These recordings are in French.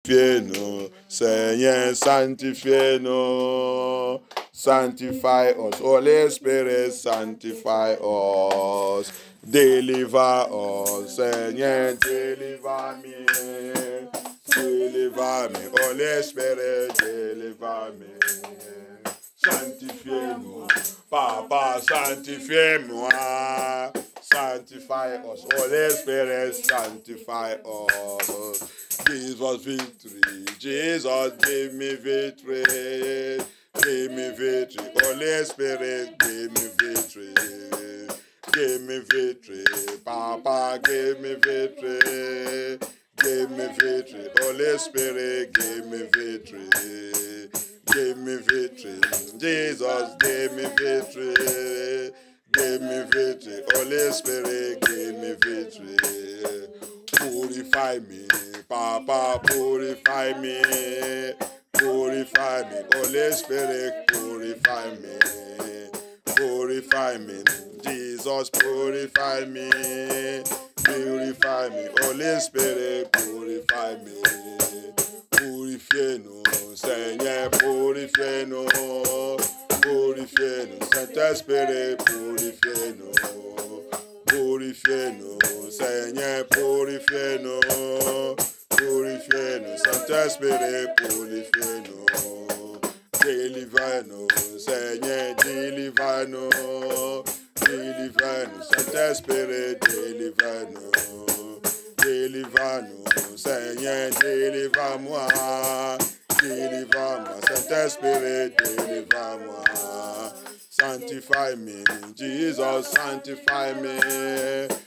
Sanctifie-nous, Seigneur, sanctifie-nous. Sanctify us, Holy Spirit, sanctify us. Deliver us, Seigneur, deliver me. Deliver me, Holy Spirit, deliver me. Sanctifie-nous, Papa, sanctifie-moi. Sanctify us, Holy Spirit, sanctify us. Jesus victory, Jesus give me victory. Give me victory, Holy Spirit, give me victory. Give me victory, Papa, give me victory. Give me victory, Holy Spirit, give me victory. Give me victory, Jesus, give me victory. Give me victory, Holy Spirit, give me victory. Purify me, Papa, purify me. Purify me, Holy Spirit, purify me. Purify me, Jesus, purify me. Purify me, Holy Spirit, purify me. Purifiez-nous, Seigneur, purifiez-nous. Purifiez-nous, Saint-Esprit, purifiez-nous. Purifiez-nous, Seigneur, purifiez-nous. Purifiez-nous, Saint-Esprit, purifiez-nous. Délivre-nous, Seigneur, délivre-nous. Délivre-nous, Saint-Esprit, délivre-nous. Délivre-nous, Seigneur, délivre-moi. Délivre-moi, Saint-Esprit, délivre-moi. Sanctify me, Jesus, sanctify me.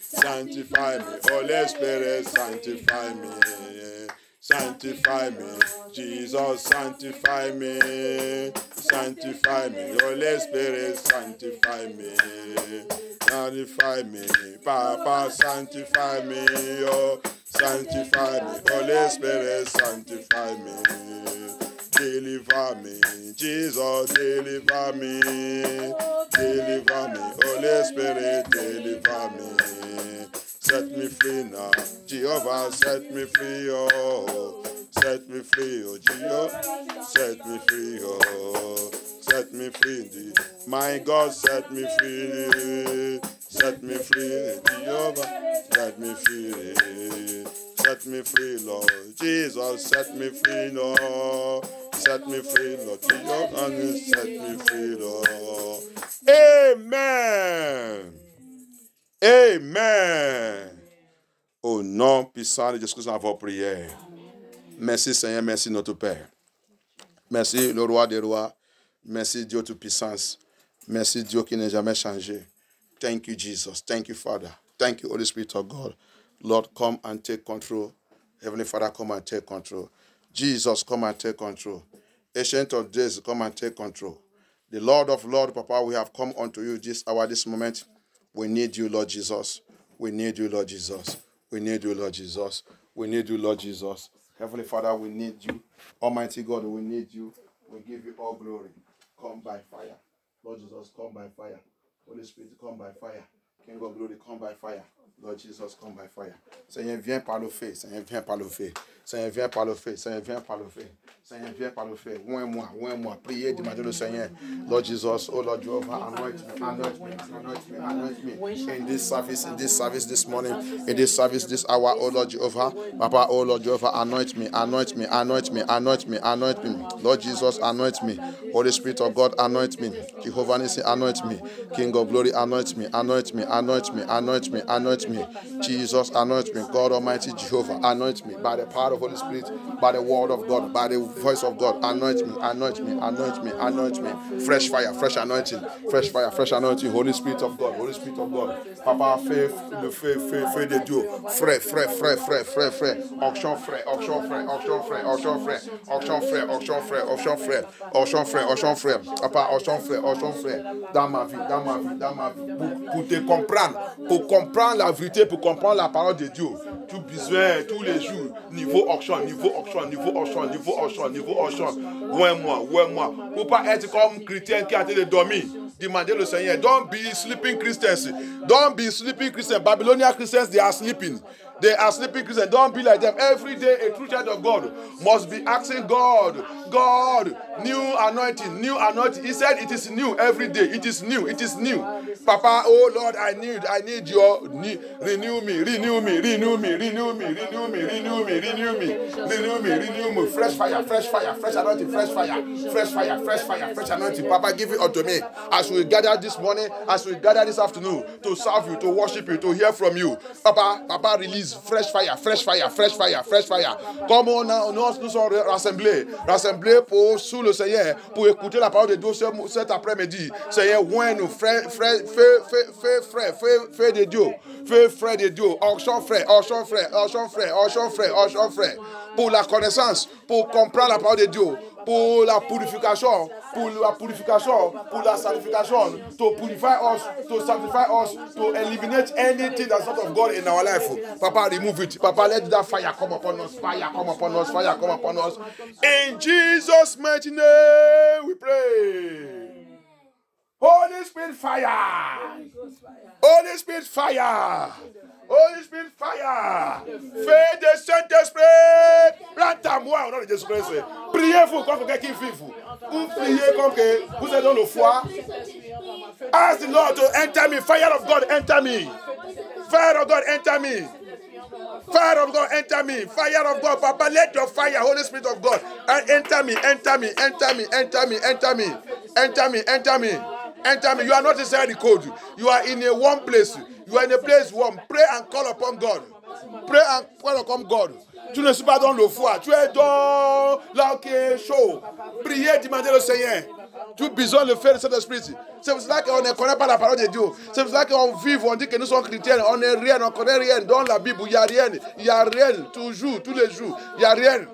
Sanctify me, Holy Spirit, sanctify me. Sanctify me, Jesus, sanctify me. Sanctify me, Holy Spirit, sanctify me. Sanctify me, Papa, sanctify me. Oh, sanctify me, Holy Spirit, sanctify me. Deliver me, Jesus, deliver me. Deliver me, Holy Spirit, deliver me. Set me free now, Jehovah, set me free, oh. Set me free, oh Jehovah, set me free, oh. Set me free indeed. My God, set me free. Set me free, Jehovah, set me free. Set me free, Lord. Jesus, set me free, Lord. Set me free, Lord. Jehovah, set me free, Lord. Amen. Amen. Au nom puissant de Jésus-Christ, dans vos prières. Merci Seigneur, merci notre Père. Merci le roi des rois. Merci Dieu toute puissance. Merci Dieu qui n'est jamais changé. Thank you Jesus. Thank you Father. Thank you Holy Spirit of God. Lord, come and take control. Heavenly Father, come and take control. Jesus, come and take control. Ancient of days, come and take control. The Lord of Lords, Papa, we have come unto you this hour, this moment. We need you, Lord Jesus. We need you, Lord Jesus. We need you, Lord Jesus. We need you, Lord Jesus. Heavenly Father, we need you. Almighty God, we need you. We give you all glory. Come by fire. Lord Jesus, come by fire. Holy Spirit, come by fire. King of glory, come by fire. Lord Jesus, come by fire. Seigneur, viens par le feu. Seigneur, viens par le feu. Seigneur, viens par le feu. Seigneur, viens par le feu. Seigneur, viens par le feu. Oins-moi. Priez, demandez le Seigneur. Lord Jesus, oh Lord Jehovah, anoint me. In this service this morning, in this service this hour, oh Lord Jehovah, Papa, oh Lord Jehovah, anoint me. Lord Jesus, anoint me. Holy Spirit of God, anoint me. Jehovah Nissi, anoint me. King of glory, anoint me. Jesus, anoint me. God Almighty Jehovah, anoint me by the power of Holy Spirit, by the word of God, by the voice of God. Anoint me. Fresh fire, fresh anointing. Holy Spirit of God. Papa, fais le feu de Dieu. Frais. Onction frais. Papa, onction frais. Dans ma vie. Pour te comprendre. Pour comprendre la vérité, pour comprendre la parole de Dieu. Tout besoin, tous les jours. Niveau onction. Oins-moi. Pour pas être comme chrétien qui a été de dormir. Demandez le Seigneur. Don't be sleeping Christians. Babylonian Christians, they are sleeping. They are sleeping Christians. Don't be like them. Every day, a true child of God must be asking God, God, new anointing, new anointing. He said it is new every day. It is new. It is new. Papa, oh Lord, I need your renew me. Fresh fire, fresh anointing, fresh anointing. Papa, give it unto me. As we gather this morning, as we gather this afternoon, to serve you, to worship you, to hear from you. Papa, release fresh fire. Comme nous sommes rassemblés pour sous le Seigneur, pour écouter la parole de Dieu cet après-midi. Seigneur, nous fais de Dieu. Fais frère de Dieu. Onction frère. Pour la connaissance, pour comprendre la parole de Dieu. Pour la purification, pour la sanctification, to purify us, to sanctify us, to eliminate anything that's not of God in our life. Papa, remove it. Papa, let that fire come upon us. In Jesus' mighty name we pray. Holy Spirit fire. Holy Spirit fire. Fais de Saint-Esprit. Plante à moi au nom de Jésus-Christ. Priez vous comme quelqu'un qui vit vous. Vous priez comme que vous êtes dans le foie. Ask the Lord to enter me. Fire of God, enter me. Fire of God, enter me. Fire of God, enter me. Fire of God, Papa, let your fire, Holy Spirit of God, enter me. You are not inside the code. You are in a one place. You are in a place warm. Pray and call upon God. Tu ne suis pas dans le foie. Tu es dans là qui est chaud. Priez, demandez au Seigneur. Tu as besoin de faire de cet esprit. C'est pour cela qu'on ne connaît pas la parole de Dieu. C'est pour cela qu'on vit, on dit que nous sommes chrétiens. On n'est rien, on ne connaît rien. Dans la Bible, il n'y a rien. Toujours, tous les jours. Il n'y a rien.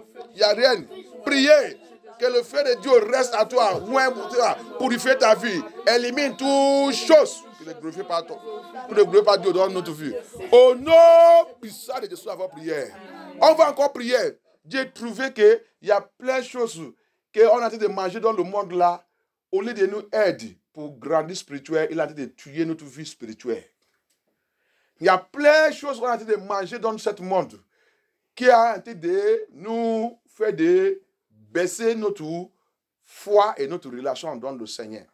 Priez. Que le feu de Dieu reste à toi, purifier ta vie, élimine toutes choses. Que ne glorifie pas Dieu dans notre vie. Au nom puissant de Jésus, avant prière. On va encore prier. J'ai trouvé qu'il y a plein de choses qu'on a en train de manger dans le monde là. Au lieu de nous aider pour grandir spirituel, il a en train de tuer notre vie spirituelle. Il y a plein de choses qu'on a en train de manger dans ce monde qui a en train de nous faire de baisser notre foi et notre relation dans le Seigneur.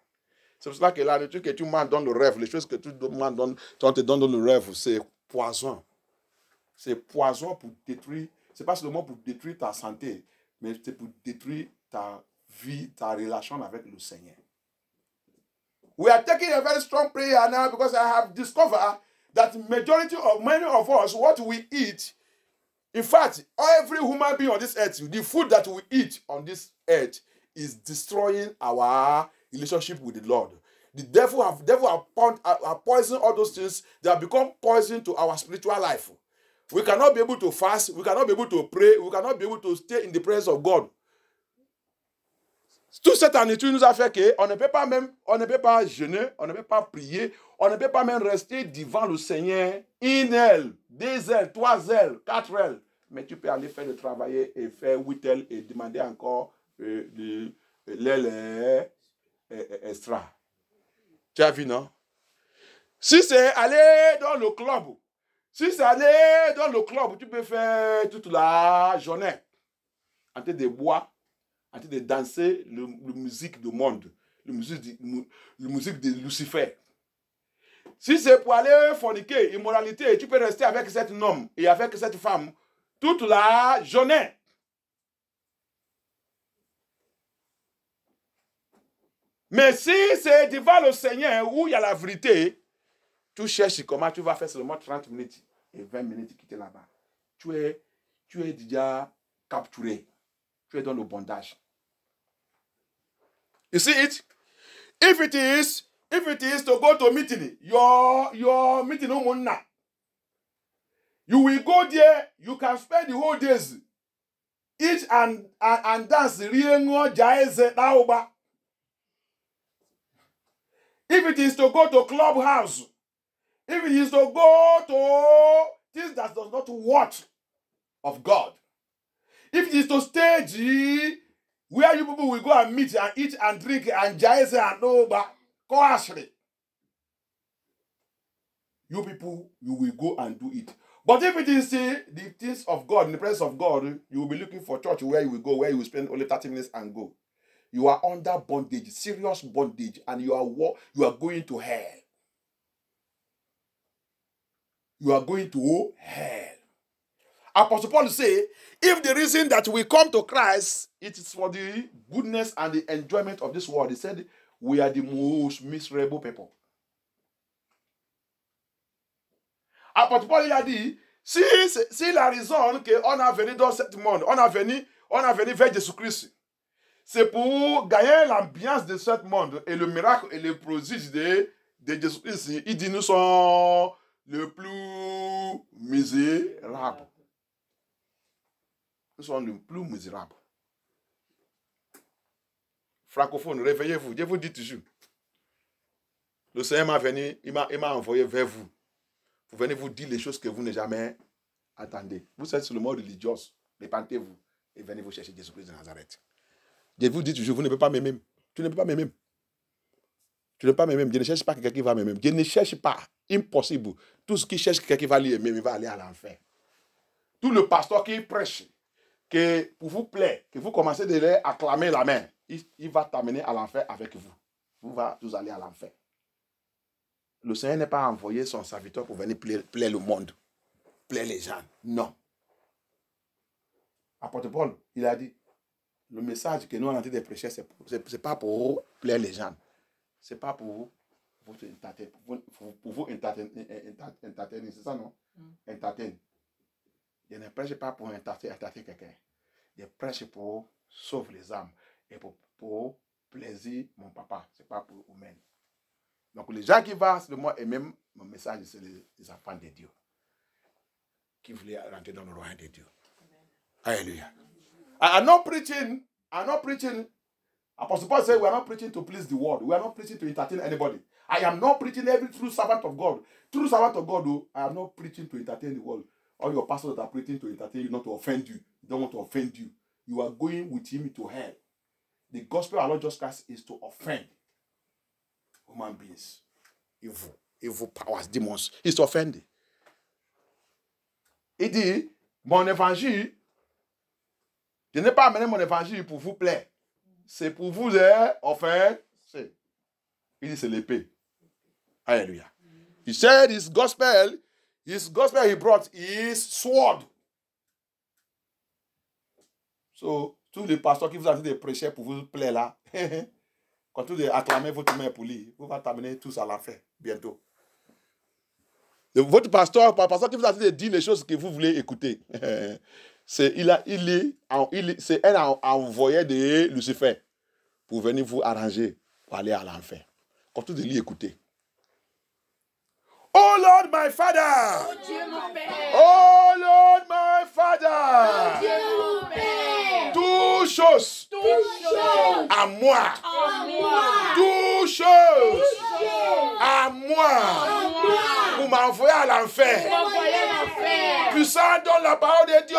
C'est pour cela que la nourriture que tu manges dans le rêve, les choses que tu manges on te donne dans le rêve, c'est poison. C'est poison pour détruire, c'est pas seulement pour détruire ta santé, mais c'est pour détruire ta vie, ta relation avec le Seigneur. We are taking a very strong prayer now because I have discovered that many of us, what we eat, in fact, every human being on this earth, the food that we eat on this earth is destroying our relationship with the Lord. The devil have poisoned all those things. They have become poison to our spiritual life. We cannot be able to fast. We cannot be able to pray. We cannot be able to stay in the presence of God. Toute cette nourriture nous a fait qu'on ne peut pas jeûner, on ne peut pas prier, on ne peut pas même rester devant le Seigneur 1 heure, 2 heures, 3 heures, 4 heures. Mais tu peux aller faire le travail et faire 8 heures et demander encore l'aile extra. Tu as vu, non? Si c'est aller dans le club, tu peux faire toute la journée en train de boire, en train de danser la musique du monde, la musique de Lucifer. Si c'est pour aller forniquer, immoralité, tu peux rester avec cet homme et avec cette femme toute la journée. Mais si c'est devant le Seigneur où il y a la vérité, tu cherches comment tu vas faire seulement 30 minutes et 20 minutes quitter là-bas. Tu es déjà capturé. Tu es dans le bondage. You see it? If it is to go to meeting, your meeting you will go there, you can spend the whole days. Eat and dance. If it is to go to clubhouse, if it is to go to things that does not worth of God, if it is to stage where you people will go and meet and eat and drink and jazz and over, you people, you will go and do it. But if it is the things of God, in the presence of God, you will be looking for church where you will go, where you will spend only 30 minutes and go. You are under bondage, serious bondage, and you are going to hell. You are going to hell. Apostle Paul say, if the reason that we come to Christ, it is for the goodness and the enjoyment of this world, he said, we are the most miserable people. Apostle Paul a dit, si la raison qu'on a venu dans ce monde, on a venu vers Jésus-Christ, c'est pour gagner l'ambiance de ce monde et le miracle et le prodige de Jésus-Christ. Il dit, nous sommes le plus misérables. Nous sommes le plus misérables. Francophones, réveillez-vous. Je vous dis toujours. Le Seigneur m'a venu, il m'a envoyé vers vous. Pour venir vous dire les choses que vous n'avez jamais entendues. Vous êtes sur le mode religieux. Répentez-vous et venez vous chercher Jésus-Christ de Nazareth. Je vous dis toujours, vous ne pouvez pas m'aimer. Tu ne peux pas m'aimer. Tu ne peux pas m'aimer. Je ne cherche pas quelqu'un qui va m'aimer. Je ne cherche pas. Impossible. Tout ce qui cherche quelqu'un qui va l'aimer, il va aller à l'enfer. Tout le pasteur qui prêche, que pour vous plaire, que vous commencez de leur acclamer la main, il va t'amener à l'enfer avec vous. Vous allez à l'enfer. Le Seigneur n'est pas envoyé son serviteur pour venir plaire le monde, plaire les gens. Non. Apôtre Paul, il a dit, le message que nous on a de prêcher, ce n'est pas pour plaire les gens. Ce n'est pas pour vous entertainer. C'est ça, non? Entertainer. Je ne prêche pas pour entertainer quelqu'un. Je prêche pour sauver les âmes et pour plaisir mon papa. Ce n'est pas pour vous-même. Donc les gens qui vont de moi, et même mon message, c'est les enfants de Dieu qui voulaient rentrer dans le royaume de Dieu. Alléluia. I'm not preaching. Apostle Paul said, we are not preaching to please the world. We are not preaching to entertain anybody. I am not preaching every true servant of God. True servant of God, though, I am not preaching to entertain the world. All your pastors that are preaching to entertain you, not to offend you. They don't want to offend you. You are going with him to hell. The gospel of our Lord Jesus Christ is to offend human beings. Evil powers, demons. It's to offend. Il dit, mon évangile, je n'ai pas amené mon évangile pour vous plaire. C'est pour vous offenser. Il dit, c'est l'épée. Alléluia. He said his gospel he brought is sword. So, tous les pasteurs qui vous ont dit de prêcher pour vous plaire là, quand vous acclamez votre main pour lui, vous va t'amener tous à l'enfer bientôt. Votre pasteur qui vous a dit de dire les choses que vous voulez écouter, c'est un envoyé de Lucifer pour venir vous arranger pour aller à l'enfer. Quand vous lui écoutez. Oh Lord my Father! Oh Dieu mon Père! Oh Lord my Father! Oh Dieu mon Père! Toutes choses à moi. Toutes choses à moi. Pour m'envoyer à l'enfer. Puissant dans la parole de Dieu.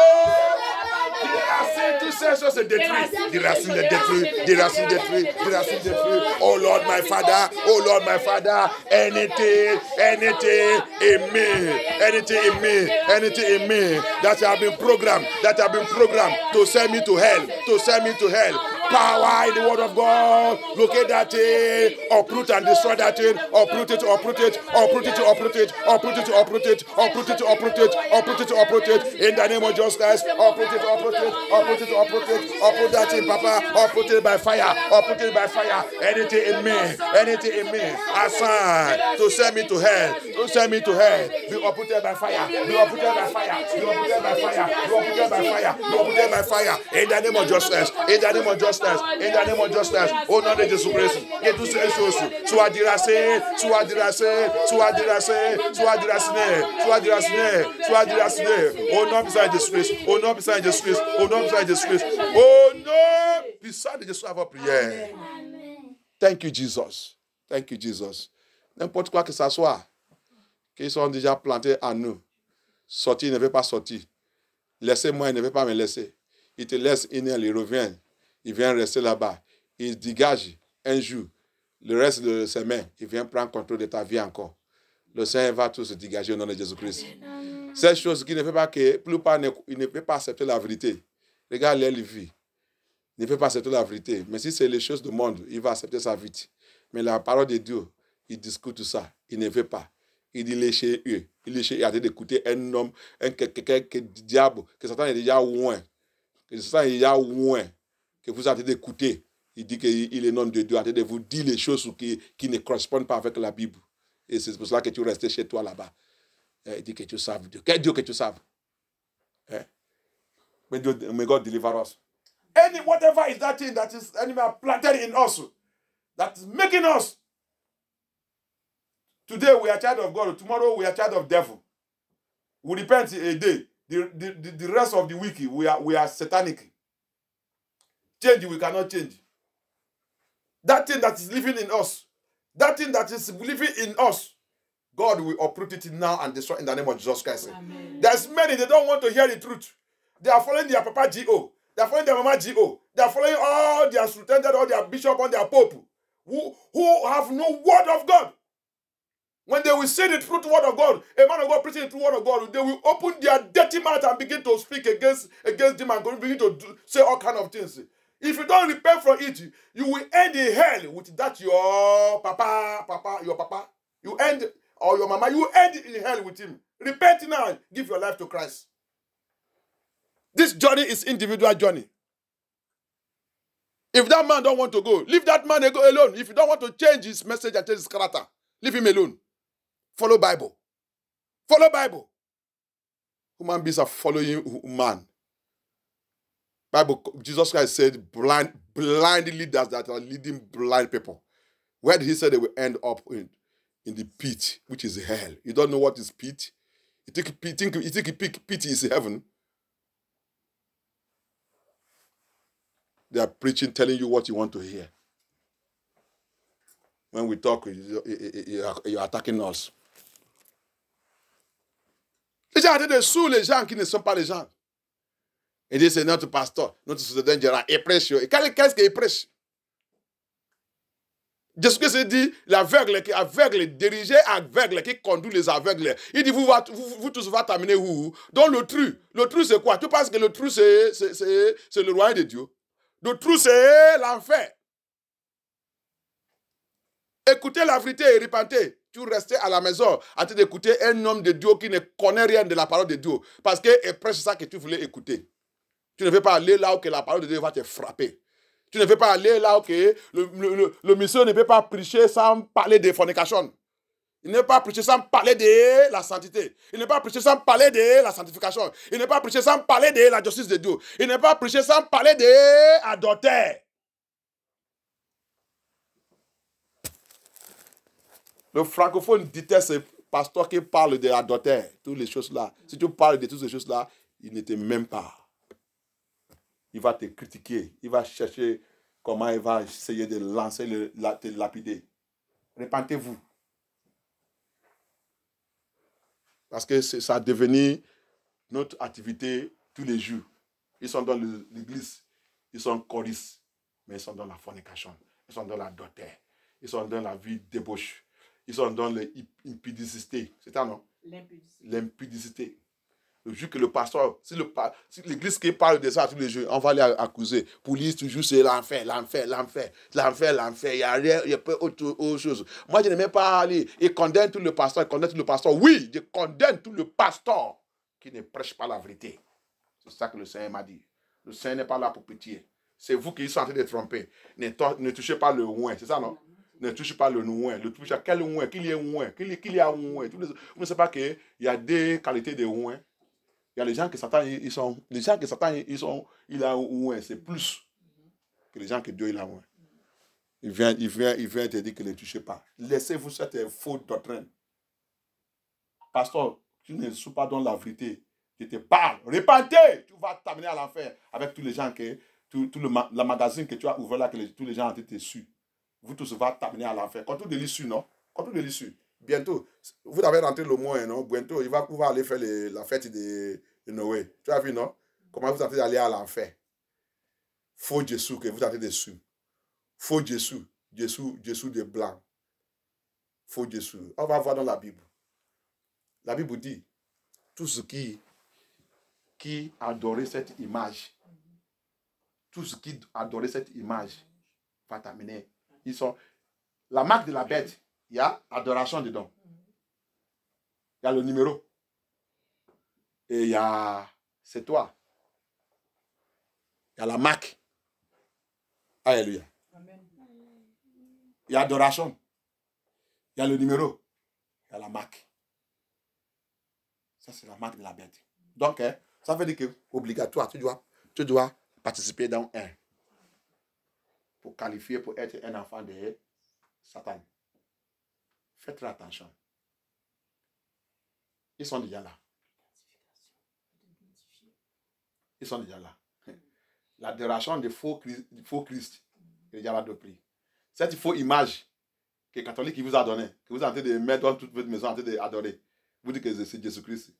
Toutes ces choses se détruisent. Des racines détruites. Des racines détruites. Des racines détruites. Oh Lord my Father. Oh Lord my Father. Anything in me that have been programmed to send me to hell. Power in the word of God. Locate that thing, uproot and destroy that thing, uproot it, in the name of Jesus Christ. Uproot that thing, Papa. Uproot it by fire. Anything in me, assigned to send me to hell, be uprooted by fire. In the name of justice. Au nom de Jésus-Christ, que toutes ces choses soient déracées, au nom puissant de Jésus-Christ, au nom puissant de Jésus, avant prière. Thank you, Jesus. N'importe quoi que ça soit, qu'ils sont déjà plantés en nous, sortir, il ne veut pas sortir. Laissez-moi, il ne veut pas me laisser. Il te laisse, il revient. Il vient rester là-bas. Il dégage un jour. Le reste de ses mains, il vient prendre contrôle de ta vie encore. Le Seigneur va tous se dégager au nom de Jésus-Christ. Ces choses qui ne fait pas que, plus pas, il ne peut pas accepter la vérité. Regarde les vies. Il ne peut pas accepter la vérité. Mais si c'est les choses du monde, il va accepter ça vite. Mais la parole de Dieu, il discute tout ça. Il ne veut pas. Il dit, il est chez eux. Il est chez eux. Il a d'écouter un homme, quelqu'un qui diable, que Satan est déjà loin. Que Satan est déjà loin. Que vous avez d'écouter. Il dit qu'il est nom de Dieu. Il a de vous dire les choses qui ne correspondent pas avec la Bible. Et c'est pour cela que tu restes chez toi là-bas. Il dit que tu saves Dieu. Quel Dieu que tu saves? May God deliver us. Whatever is that thing that is animal planted in us, that is making us. Today we are child of God. Tomorrow we are child of devil. We repent a day. The rest of the week we are satanic. Change we cannot change. That thing that is living in us, that thing that is living in us, God will uproot it now and destroy in the name of Jesus Christ. Amen. There's many, they don't want to hear the truth. They are following their Papa G.O. They are following their Mama G.O. They are following all their superintendent, all their bishop, and their pope, who have no word of God. When they will say the truth word of God, a man of God preaching the true word of God, they will open their dirty mouth and begin to speak against them and begin to say all kinds of things. If you don't repent from it, you will end in hell with that your papa, you end, or your mama, you end in hell with him. Repent now and give your life to Christ. This journey is individual journey. If that man don't want to go, leave that man go alone. If you don't want to change his message and change his character, leave him alone. Follow Bible. Follow Bible. Human beings are following man. Bible, Jesus Christ said, blind leaders that are leading blind people. Where did he say they will end up in the pit, which is hell? You don't know what is pit? You think pit is heaven? They are preaching, telling you what you want to hear. When we talk, you're attacking us. Les gens arrêtent de sous les gens qui ne sont pas les gens. Ils disent, c'est notre pasteur, notre société gérant, il prêche. Et qu'est-ce qu'il prêche? Jésus-Christ dit, l'aveugle, diriger aveugle, qui conduit les aveugles. Il dit, vous tous va t'amener où? Dans le trou. Le trou, c'est quoi? Tu penses que le trou, c'est le royaume de Dieu? Le trou, c'est l'enfer. Écoutez la vérité et repentez. Tu restes à la maison en train d'écouter un homme de Dieu qui ne connaît rien de la parole de Dieu. Parce qu'il prêche ça que tu voulais écouter. Tu ne veux pas aller là où que la parole de Dieu va te frapper. Tu ne veux pas aller là où que le monsieur ne peut pas prêcher sans parler de fornication. Il ne peut pas prêcher sans parler de la sainteté. Il ne peut pas prêcher sans parler de la sanctification. Il ne peut pas prêcher sans parler de la justice de Dieu. Il ne peut pas prêcher sans parler de l'adultère. Le francophone déteste ce pasteur qui parle de l'adultère, toutes les choses-là. Si tu parles de toutes ces choses-là, il ne t'aime même pas. Il va te critiquer. Il va chercher comment il va essayer de lancer, te lapider. Repentez-vous. Parce que ça a devenu notre activité tous les jours. Ils sont dans l'église, ils sont choristes, mais ils sont dans la fornication, ils sont dans l'adultère, ils sont dans la vie débauche. Ils sont dans l'impudicité. C'est ça, non? L'impudicité. Le jour que le pasteur, si l'église qui parle de ça tous les jours, on va les accuser. Pour lui, toujours, c'est l'enfer. Il n'y a rien, il n'y a pas autre chose. Moi, je n'aime même pas aller et condamne tout le pasteur. Oui, je condamne tout le pasteur qui ne prêche pas la vérité. C'est ça que le Seigneur m'a dit. Le Seigneur n'est pas là pour pitié. C'est vous qui êtes en train de tromper. Ne touchez pas le ouin. C'est ça, non? Ne touche pas le ouin. Le touche à quel ouin? Qu'il y ait ouin? Qu'il y a ouin? Vous ne savez pas qu'il y a des qualités de ouin. Il y a les gens qui s'attendent, il a ouin, c'est plus que les gens que Dieu il a ouin. Il vient te dire que ne touchez pas. Laissez-vous cette fausse doctrine. Pasteur, tu ne suis pas dans la vérité. Je te parle. Repentez! Tu vas t'amener à l'enfer avec tous les gens la magazine que tu as ouvert là, que tous les gens ont été su. Vous tous va t'amener à l'enfer. Quand tout de l'issue, non? Quand tout de l'issue. Bientôt, vous avez rentré le mois, non? Bientôt, il va pouvoir aller faire la fête de Noé. Tu as vu, non? Comment vous êtes aller à l'enfer? Faux Jésus que vous êtes dessus. Faux Jésus de blanc. Faux Jésus. On va voir dans la Bible. La Bible dit, tout ce qui adorait cette image, va t'amener. La marque de la bête, il y a adoration dedans. Il y a le numéro. Et il y a, c'est toi. Il y a la marque. Alléluia. Il y a adoration. Il y a le numéro. Il y a la marque. Ça, c'est la marque de la bête. Donc, ça veut dire que, obligatoire, tu dois participer dans un. Pour qualifier, pour être un enfant de Satan. Faites très attention. Ils sont déjà là. Ils sont déjà là. L'adoration de faux Christ est déjà là de prix. Cette fausse image que le catholique vous a donnée, que vous êtes en train de mettre dans toute votre maison, en train d'adorer, vous dites que c'est Jésus-Christ.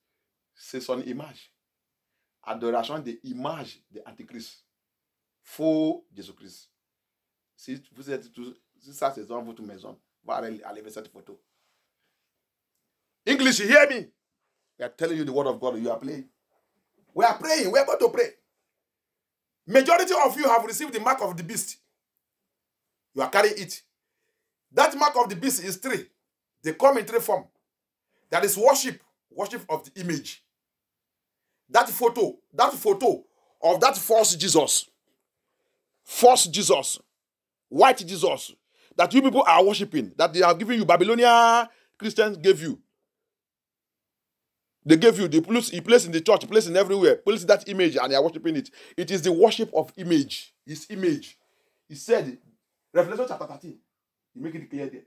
C'est son image. Adoration de l'image de l'Antichrist. Faux Jésus-Christ. Si vous êtes tous, si ça c'est dans votre maison, vous allez enlever cette photo. English, you hear me? We are telling you the word of God. You are playing. We are praying. We are going to pray. Majority of you have received the mark of the beast. You are carrying it. That mark of the beast is 3. They come in 3 forms. That is worship of the image. That photo of that false Jesus, white Jesus, that you people are worshiping, that they have given you, Babylonian Christians gave you. They gave you, he placed in the church, placed in everywhere, placed that image and they are worshiping it. It is the worship of image. His image. He said, Revelation chapter 13, he make it clear there.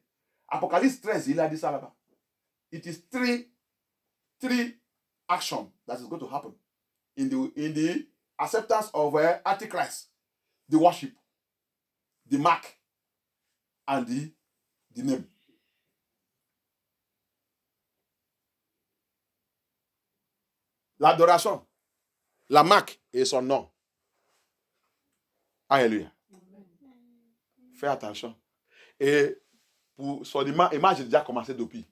Apocalypse 13, il a dit ça là-bas. It is three action that is going to happen in the acceptance of Antichrist. The worship, the mark, and the name. L'adoration, la marque et son nom. Alléluia. Fais attention. Et pour son image, déjà commencé depuis.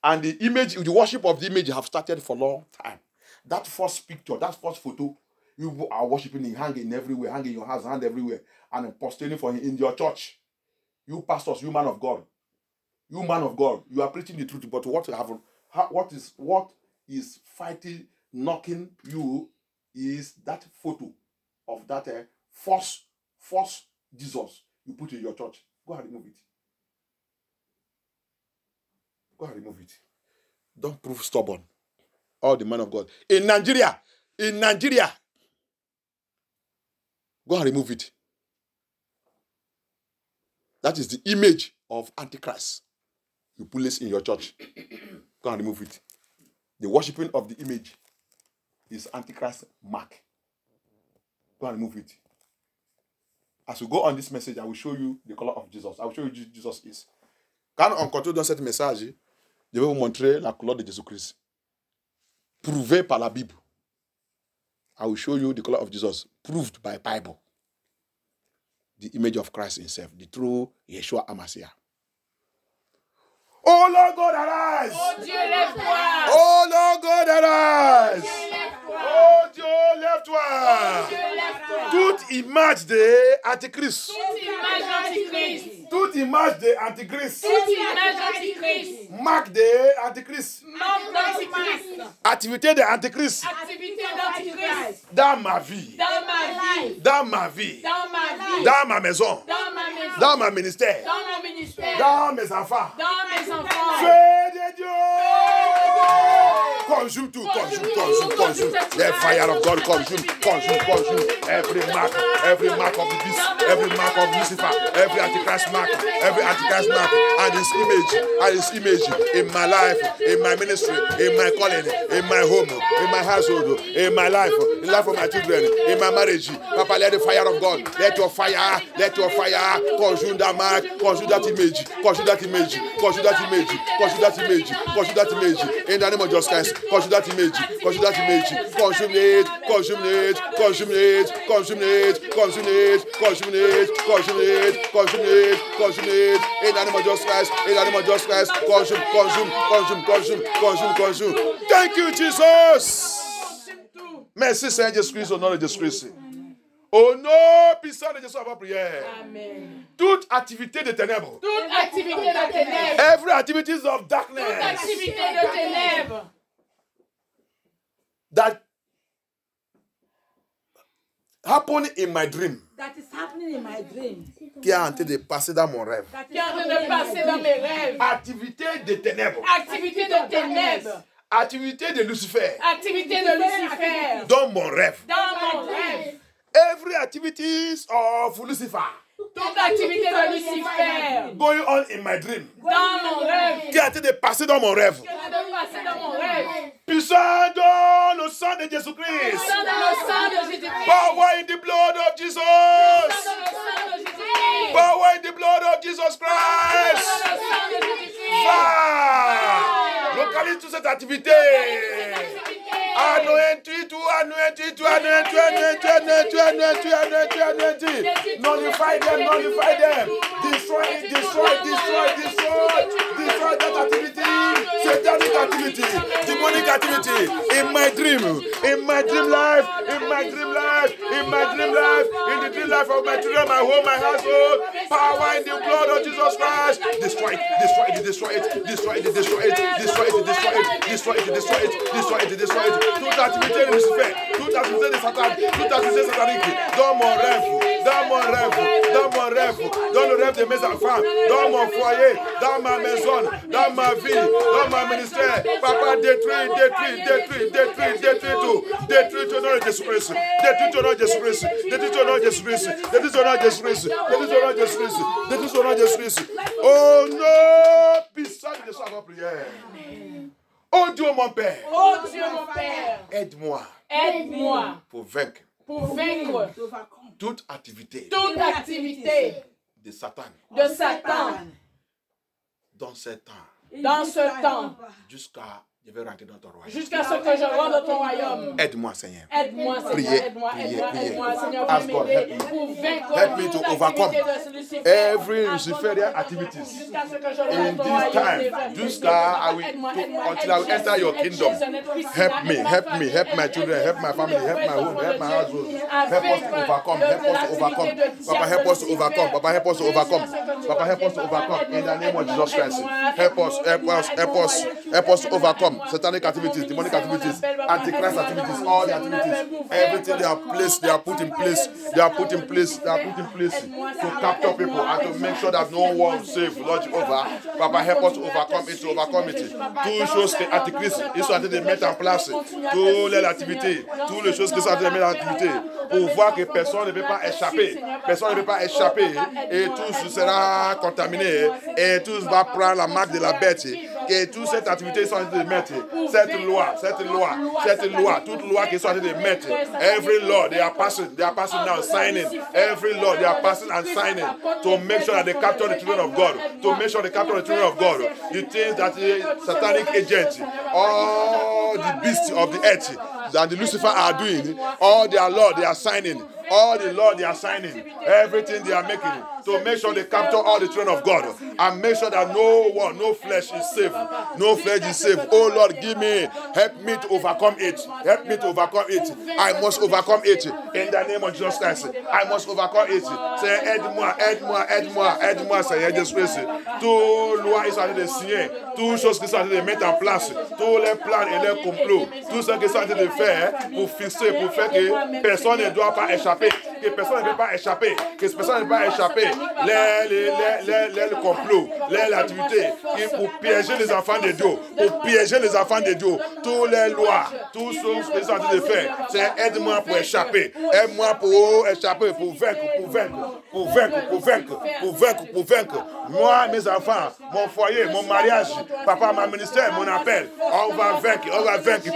And the image, the worship of the image have started for a long time. That first picture, that first photo, you are worshiping it, hanging everywhere, hanging your hands, hand everywhere, and posting for him in your church. You pastors, you man of God, you are preaching the truth, but what is fighting, knocking you is that photo of that false Jesus you put in your church. Go and remove it. Go and remove it. Don't prove stubborn. All the man of God. In Nigeria, go and remove it. That is the image of Antichrist. You put this in your church. Go and remove it. The worshiping of the image is Antichrist mark. Go and remove it. As we go on this message, I will show you the color of Jesus. I will show you who Jesus is. Quand on continue dans cette message, je vais vous montrer la couleur de Jésus-Christ. Prouvé par la Bible. I will show you the color of Jesus. Proved by Bible. The image of Christ himself. The true Yeshua HaMashiach. Oh Lord God, arise! Oh Dieu, lève-toi! Oh Lord God, arise! Oh Dieu, lève-toi! Oh Dieu, lève-toi! Toute image de Antichrist. Toute image d'Antichrist. Toute image de Antichrist. Toute image d'Antichrist. Marque de Antichrist. Marque d'Antichrist. Activité de Antichrist. Activité d'Antichrist. Dans ma vie. Dans ma vie. Dans ma vie. Dans ma vie. Dans ma maison. Dans ma maison. Dans mon ministère. Dans mon ministère. Dans mes enfants. Dans mes enfants. Feu de Dieu. Consume tout, consume. The fire of God consume. Every mark of the beast, every mark of Lucifer, every Antichrist mark, and his image in my life, in my ministry, in my calling, in my home, in my household, in my life, in the life of my children, in my marriage. Papa, let the fire of God, let your fire consume that mark, consume that image, in the name of Jesus Christ. consume that image, consume that image, consume it, consume it, consume it, consume it, consume it, consume it, consume it, consume it, consume it, in the name of Jesus Christ, in the name of Jesus Christ, consume, consume, consume, consume, consume, consume. Thank you, Jesus. Merci Seigneur Jésus-Christ, au nom de Jésus-Christ. Au nom puissant de Jésus, avant prière. Amen. Toute activité de ténèbres. Toute activité de ténèbres. Every activities of darkness. Toute activité de ténèbres. That happened in my dream. That is happening in my dream. Qui est en train de passer dans mon rêve. Qui est en train de passer dans mes rêves. Activité de ténèbres. Activité de ténèbres. Activité de Lucifer. Activité de Lucifer. Dans mon rêve. Dans mon rêve. Every activities of Lucifer. Toute activité de Lucifer. Going on in my dream. Dans mon rêve. Qui est en train de passer dans mon rêve. Qui est en train de passer dans mon rêve. Puissant dans le sang de Jésus-Christ. Puissant dans le sang de Jésus-Christ. Power in the blood of Jesus. Puissant dans le sang de Jésus-Christ. Power in the blood of Jesus Christ. Puissant dans le sang de Jésus-Christ. Va! Localise toute cette activité. Anointis tout, anointis tout, anointis, anointis, anointis, anointis, anointis, anointis. Nullify them, nullify them. Destroy it, destroy, destroy, destroy. Destroy that activity. Satanic activity, demonic activity. In my dream life, in my dream life, in my dream life, in the dream life of my children, my home, my household. Power in the blood of Jesus Christ. Destroy it, destroy it, destroy it, destroy it, destroy it, destroy it, destroy it, destroy it, destroy it, destroy it, destroy it. Toute activité de Lucifer, toute activité de Satan, toute activité satanique, dans mon rêve, dans mon rêve, dans mon rêve, dans le rêve de mes enfants, dans mon foyer, dans ma maison, dans ma vie, dans mon ministère. Papa, détruis, détruis, détruis, détruis, détruis tout. Détruis tout au nom de Jésus-Christ. Détruis tout au nom de Jésus-Christ. Détruis tout au nom de Jésus-Christ. Détruis tout au nom de Jésus-Christ. Détruis tout au nom de Jésus-Christ. Détruis tout au nom de Jésus-Christ. Oh non, puissant de Jésus avant prière. Oh Dieu mon Père. Oh Dieu mon Père. Aide-moi. Aide-moi. Pour vaincre. Pour vaincre. Toute activité. Toute activité. De Satan. De Satan. Dans ce temps. Dans ce temps. Jusqu'à je vais rentrer dans ton royaume. Jusqu'à ce que je rentre dans ton royaume. Aide-moi, Seigneur. Aide-moi, Seigneur. Priez, Aide-moi, priez, aide-moi, priez. aide-moi, Seigneur. Ask God, help me. Pour vaincre Help me to toute overcome activité de Lucifer. every Luciferian activities. Jusqu'à ce que je rentre In dans ton this royaume. time, jusqu'à until I will enter your kingdom. Help me, help me, help my children, help my family, help my home, help my household. Help us to overcome, help us to overcome. Papa, help us to overcome. Papa, help us to overcome. Papa, help us to overcome. In the name of Jesus Christ. Help us, help us, help us, help us to overcome satanic activities, demonic activities, antichrist activities, all the activities, everything they are placed, they are put in place, they are put in place, they are put in place to capture people and to make sure that no one is safe. Lord Jehovah, Papa, help us to overcome it, to overcome it. Toutes choses que antichrist, ils sont en train de mettre en place, toutes les activités, toutes les choses qu'ils sont en train de mettre en activité, pour voir que personne ne peut pas échapper, personne ne peut pas échapper, et tout sera contaminé, et tout va prendre la marque de la bête, et toute cette activité sont en train de mettre. Cette loi, toute loi qu'ils sont en train de mettre, every law they are passing now, signing, every law they are passing and signing to make sure that they capture the children of God, to make sure they capture the children of God. The things that the satanic agents, all the beasts of the earth that the Lucifer are doing, all their law they are signing, all the law they are signing, everything they are making to make sure they capture all the children of God and make sure that no flesh is safe. No flesh is safe. Oh Lord, help me to overcome it. Help me to overcome it. I must overcome it in the name of Jesus Christ. I must overcome it. Say, aide-moi, aide-moi, aide-moi, aide-moi, Seigneur Jésus-Christ. Toute loi ils sont en train de signer, toutes choses qu'ils sont en train de mettre en place, tous les plans et les complots, tout ce qu'ils sont en train de faire pour fixer, pour faire que personne ne doit pas échapper, que personne ne peut pas échapper, que personne ne peut pas échapper. Les complots, les activités, pour piéger les enfants de Dieu, pour piéger les enfants de Dieu, toutes les lois, tout ce qu'ils sont en train de faire, c'est aide-moi pour échapper, aide-moi pour échapper, pour vaincre, pour vaincre, pour vaincre, pour vaincre, pour vaincre, pour vaincre. Moi, mes enfants, mon foyer, mon mariage, papa, mon ministère, mon appel, on va vaincre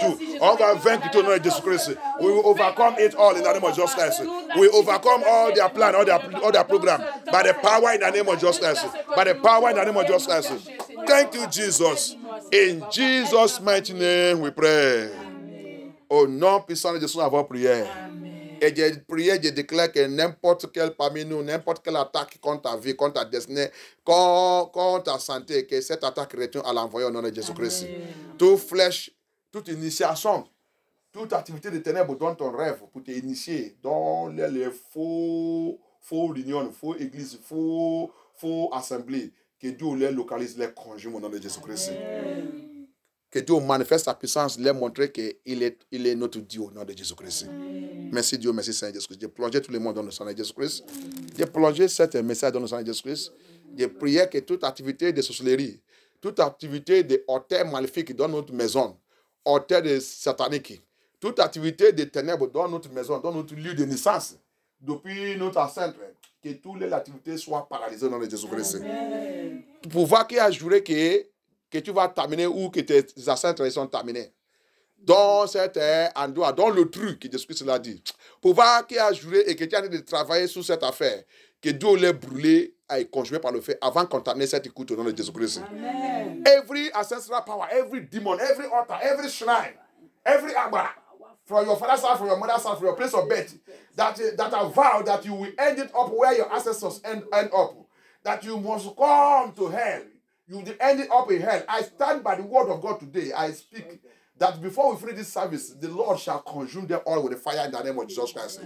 tout, on va vaincre tout au nom de Jésus-Christ. We will overcome it all in the name of Jesus Christ. We overcome all their plans, all their program, by the power in the name of Jesus Christ. By the power in the name of Jesus Christ. Thank you, Jesus. In Jesus' mighty name we pray. Au nom puissant de Jésus, avant prière. Et j'ai prié, je déclare que n'importe quel parmi nous, n'importe quelle attaque contre ta vie, contre ta destinée, contre ta santé, que cette attaque retourne à l'envoyer au nom de Jésus-Christ. Toute flèche, toute initiation, toute activité de ténèbres dans ton rêve pour t'initier dans les faux réunions, faux églises, faux assemblées, que Dieu les localise, les conjugue au nom de Jésus-Christ. Que Dieu manifeste sa puissance, les montrer qu'il est notre Dieu au nom de Jésus-Christ. Merci Dieu, merci Seigneur Jésus-Christ. J'ai plongé tout le monde dans le sang de Jésus-Christ. J'ai plongé cet message dans le sang de Jésus-Christ. J'ai prié que toute activité de sorcellerie, toute activité de hôtel maléfique dans notre maison, hôtel de satanique, toute activité de ténèbres dans notre maison, dans notre lieu de naissance, depuis notre ancêtre, que toutes les activités soient paralysées dans le Jésus-Christ. Pouvoir qui a juré que tu vas terminer ou que tes ancêtres sont terminés. Dans cet endroit, dans le truc que Jésus-Christ l'a dit. Pouvoir qui a juré et que tu as de travailler sur cette affaire, que Dieu l'ait brûlé et consumé par le feu avant de contaminer cette écoute au nom de Jésus-Christ. Every ancestral power, every demon, every altar, every shrine, every abba, from your father's house, from your mother's house, from your place of birth, that have vowed that you will end it up where your ancestors end up, that you must come to hell. You will end it up in hell. I stand by the word of God today. I speak that before we finish this service, the Lord shall consume them all with the fire in the name of Jesus Christ.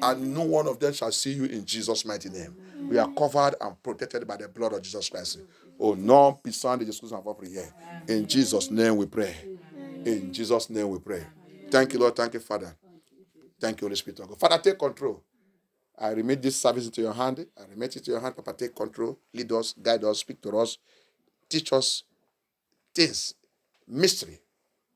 And no one of them shall see you in Jesus' mighty name. We are covered and protected by the blood of Jesus Christ. Au nom puissant de Jésus, on va prier. In Jesus' name we pray. In Jesus' name we pray. Thank you, Lord. Thank you, Father. Thank you, Holy Spirit of God. Father, take control. I remit this service into your hand. I remit it to your hand. Papa, take control. Lead us, guide us, speak to us. Teach us things, mystery,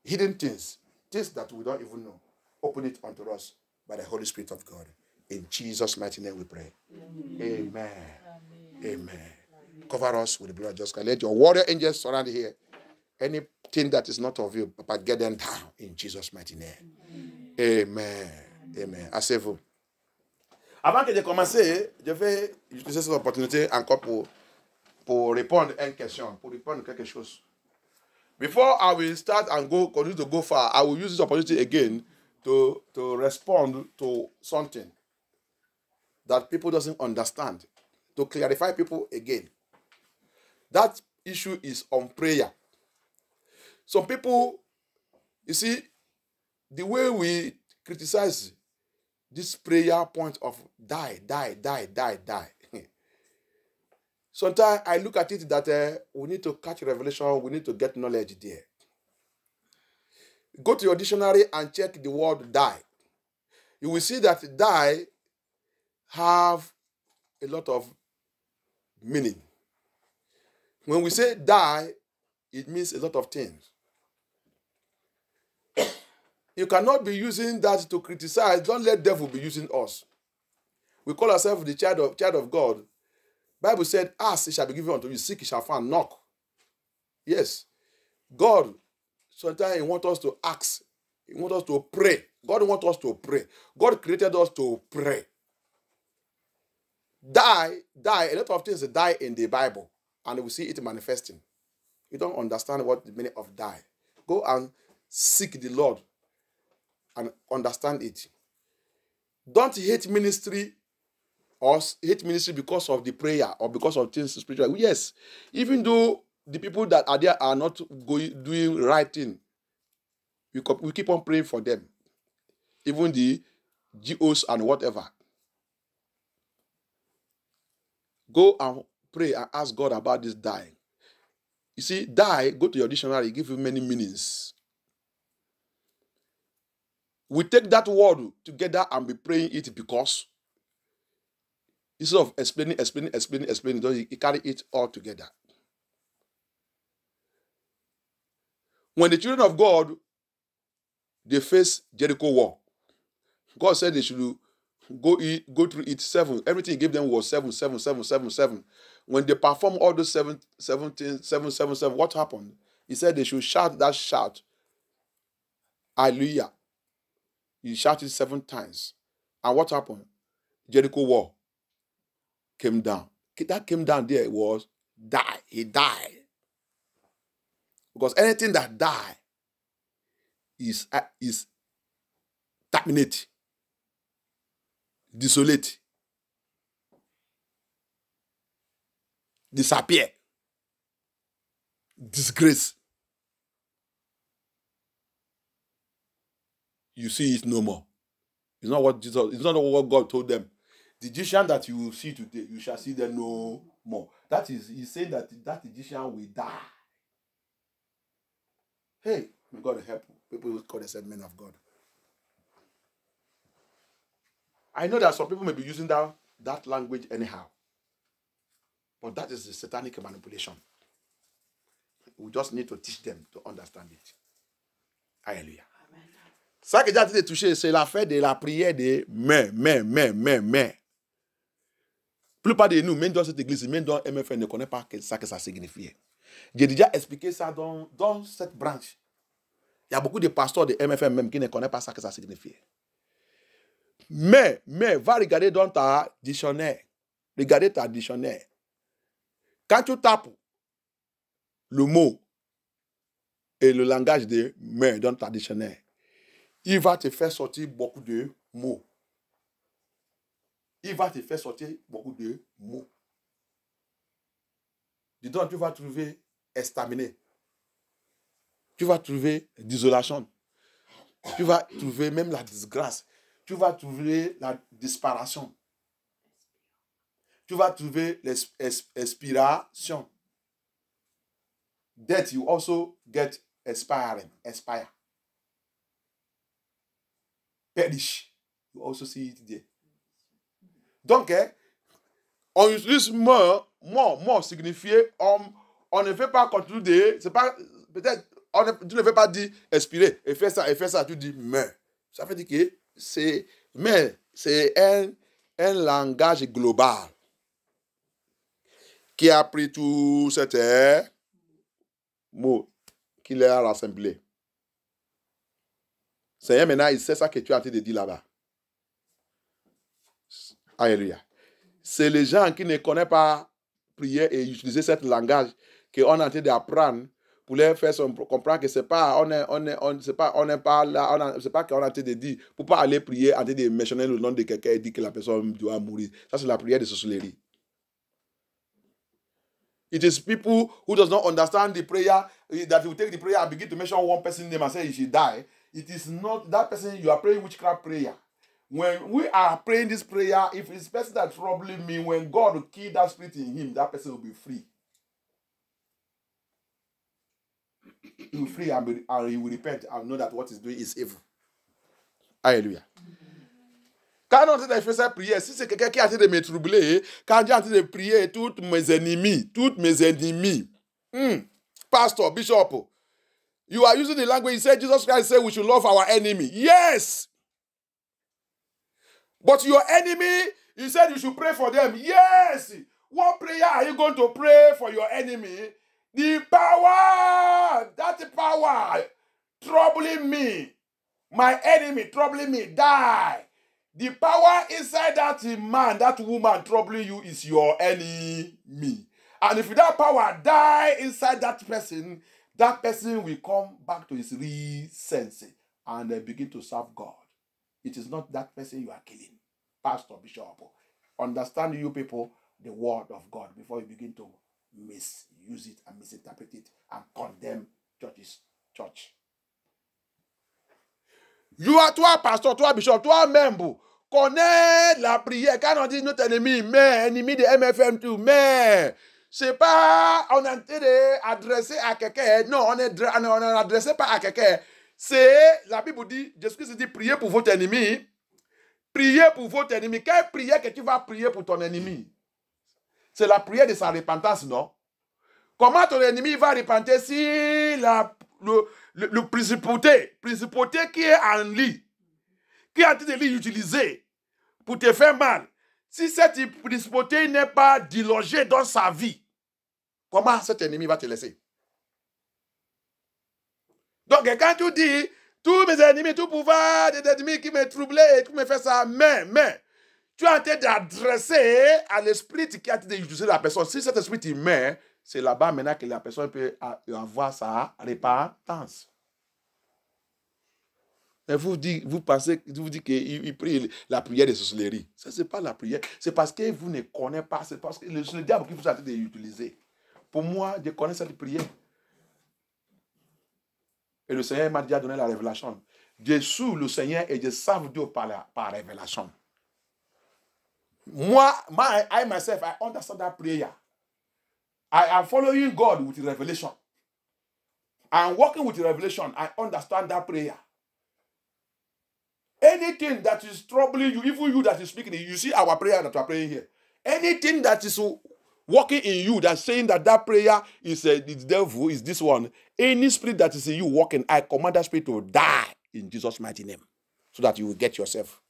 hidden things that we don't even know. Open it unto us by the Holy Spirit of God. In Jesus' mighty name we pray. Amen. Amen. Cover us with the blood of Jesus Christ. Let your warrior angels surround here. Anything that is not of you, Papa, get them down in Jesus' mighty name. Amen. Amen. Asseyez-vous. Avant que de commencer, je vais utiliser cette opportunité encore pour répondre à une question, pour répondre à quelque chose. Before I will start and continue to go far, I will use this opportunity again to respond to something that people doesn't understand, to clarify people again. That issue is on prayer. Some people, you see, the way we criticize this prayer point of die. Sometimes I look at it that we need to catch revelation, we need to get knowledge there. Go to your dictionary and check the word die. You will see that die have a lot of meaning. When we say die, it means a lot of things. You cannot be using that to criticize. Don't let the devil be using us. We call ourselves the child of God. Bible said, ask, it shall be given unto you. Seek, it shall find. Knock. Yes. God, sometimes he wants us to ask. He wants us to pray. God wants us to pray. God created us to pray. Die. A lot of things die in the Bible. And we see it manifesting. You don't understand what the meaning of die. Go and seek the Lord and understand it. Don't hate ministry or hate ministry because of the prayer or because of things spiritual. Yes, even though the people that are there are not doing right thing, we keep on praying for them. Even the GOs and whatever. Go and pray and ask God about this dying. You see, die, go to your dictionary, give you many meanings. We take that word together and be praying it because instead of explaining, you carry it all together. When the children of God, they face Jericho war, God said they should go through it 7. Everything he gave them was 7. When they perform all those 7, what happened? He said they should shout that shout. Hallelujah. He shouted 7 times. And what happened? Jericho wall came down. That came down there was die. He died. Because anything that die is terminate, desolate, disappear, disgrace. You see it no more. It's not what what God told them. The Egyptian that you will see today, you shall see them no more. That is, he's saying that Egyptian will die. Hey, may God help people who call themselves men of God. I know that some people may be using that language anyhow. But that is the satanic manipulation. We just need to teach them to understand it. Alléluia. Ça que j'ai été touché, c'est l'affaire de la prière de mais. Plupart de nous, même dans cette église, même dans MFN, ne connaissent pas ça que ça signifie. J'ai déjà expliqué ça dans cette branche. Il y a beaucoup de pasteurs de MFM même qui ne connaissent pas ça que ça signifie. Mais, va regarder dans ta dictionnaire. Regardez ta dictionnaire. Quand tu tapes le mot et le langage de mais dans ta dictionnaire, il va te faire sortir beaucoup de mots. Dedans, tu vas trouver estaminé. Tu vas trouver désolation. Tu vas trouver même la disgrâce. Tu vas trouver la disparition. Tu vas trouver l'expiration. Death, you also get expire. Perish. You also see it there. Donc, on utilise mort signifié, on ne fait pas continuer, c'est pas, peut-être, tu ne veux pas dire expirer, et faire ça, tu dis mais. Ça veut dire que c'est un langage global qui a pris tout cet mot qu'il a rassemblé. Seigneur, maintenant, il sait ça que tu as en train de dire là-bas. Alléluia. C'est les gens qui ne connaissent pas prier et utiliser ce langage qu'on est en train d'apprendre pour leur faire comprendre que c'est pas on n'est pas là, c'est pas qu'on est en train de dire pour pas aller prier en train de mentionner le nom de quelqu'un et dire que la personne doit mourir. Ça c'est la prière de sorcellerie. It is people who does not understand the prayer that you take the prayer and begin to mention one person's name and say he should die. It is not that person you are praying witchcraft prayer. When we are praying this prayer, if it's person that troubling me, when God will kill that spirit in him, that person will be free. He will be free and he will repent and know that what he's doing is evil. Alléluia. Quand on est en train de faire cette prière, si c'est quelqu'un qui est en train de me troubler, quand j'ai en train de prier toutes mes ennemis, Pastor, Bishop, you are using the language, you said Jesus Christ said we should love our enemy. Yes! But your enemy, he said you should pray for them. Yes! What prayer are you going to pray for your enemy? The power, that power troubling me, my enemy troubling me, die. The power inside that man, that woman troubling you is your enemy. And if that power die inside that person will come back to his real sense and begin to serve God. It is not that person you are killing. Pastor, Bishop, understand you people the word of God before you begin to misuse it and misinterpret it and condemn church. You are toi, pasteur, toi, bishop, toi, membre, connais la prière. Quand on dit notre ennemi, mais ennemi de MFM tout, mais c'est pas on est en train d'adresser à quelqu'un. Non, on n'adresse pas à quelqu'un. C'est, la Bible dit, Jésus-Christ dit, priez pour votre ennemi. Priez pour votre ennemi. Quelle prière que tu vas prier pour ton ennemi? C'est la prière de sa repentance, non? Comment ton ennemi va repentir si le principauté qui est en lui, qui est en train de l'utiliser pour te faire mal, si cette principauté n'est pas dilogée dans sa vie, comment cet ennemi va te laisser? Donc, quand tu dis, tous mes ennemis, tout pouvoir des ennemis qui me troublaient et qui me fait ça, mais, tu es en train d'adresser à l'esprit qui a été d'utiliser la personne. Si cet esprit il met, c'est là-bas maintenant que la personne peut avoir sa repentance. Et vous dites qu'il prie la prière de sorcellerie. Ça, ce n'est pas la prière. C'est parce que vous ne connaissez pas. C'est parce que c'est le diable qui vous a dit d'utiliser. Pour moi, je connais cette prière. Et le Seigneur m'a déjà donné la révélation. Je suis le Seigneur et je serve Dieu par révélation. Moi, I myself, I understand that prayer. I am following God with revelation. I am working with revelation. I understand that prayer. Anything that is troubling you, even you that is speaking, you see our prayer that we are praying here. Anything that is working in you, that's saying that prayer is the devil, is this one. Any spirit that is in you working, I command that spirit to die in Jesus' mighty name, so that you will get yourself.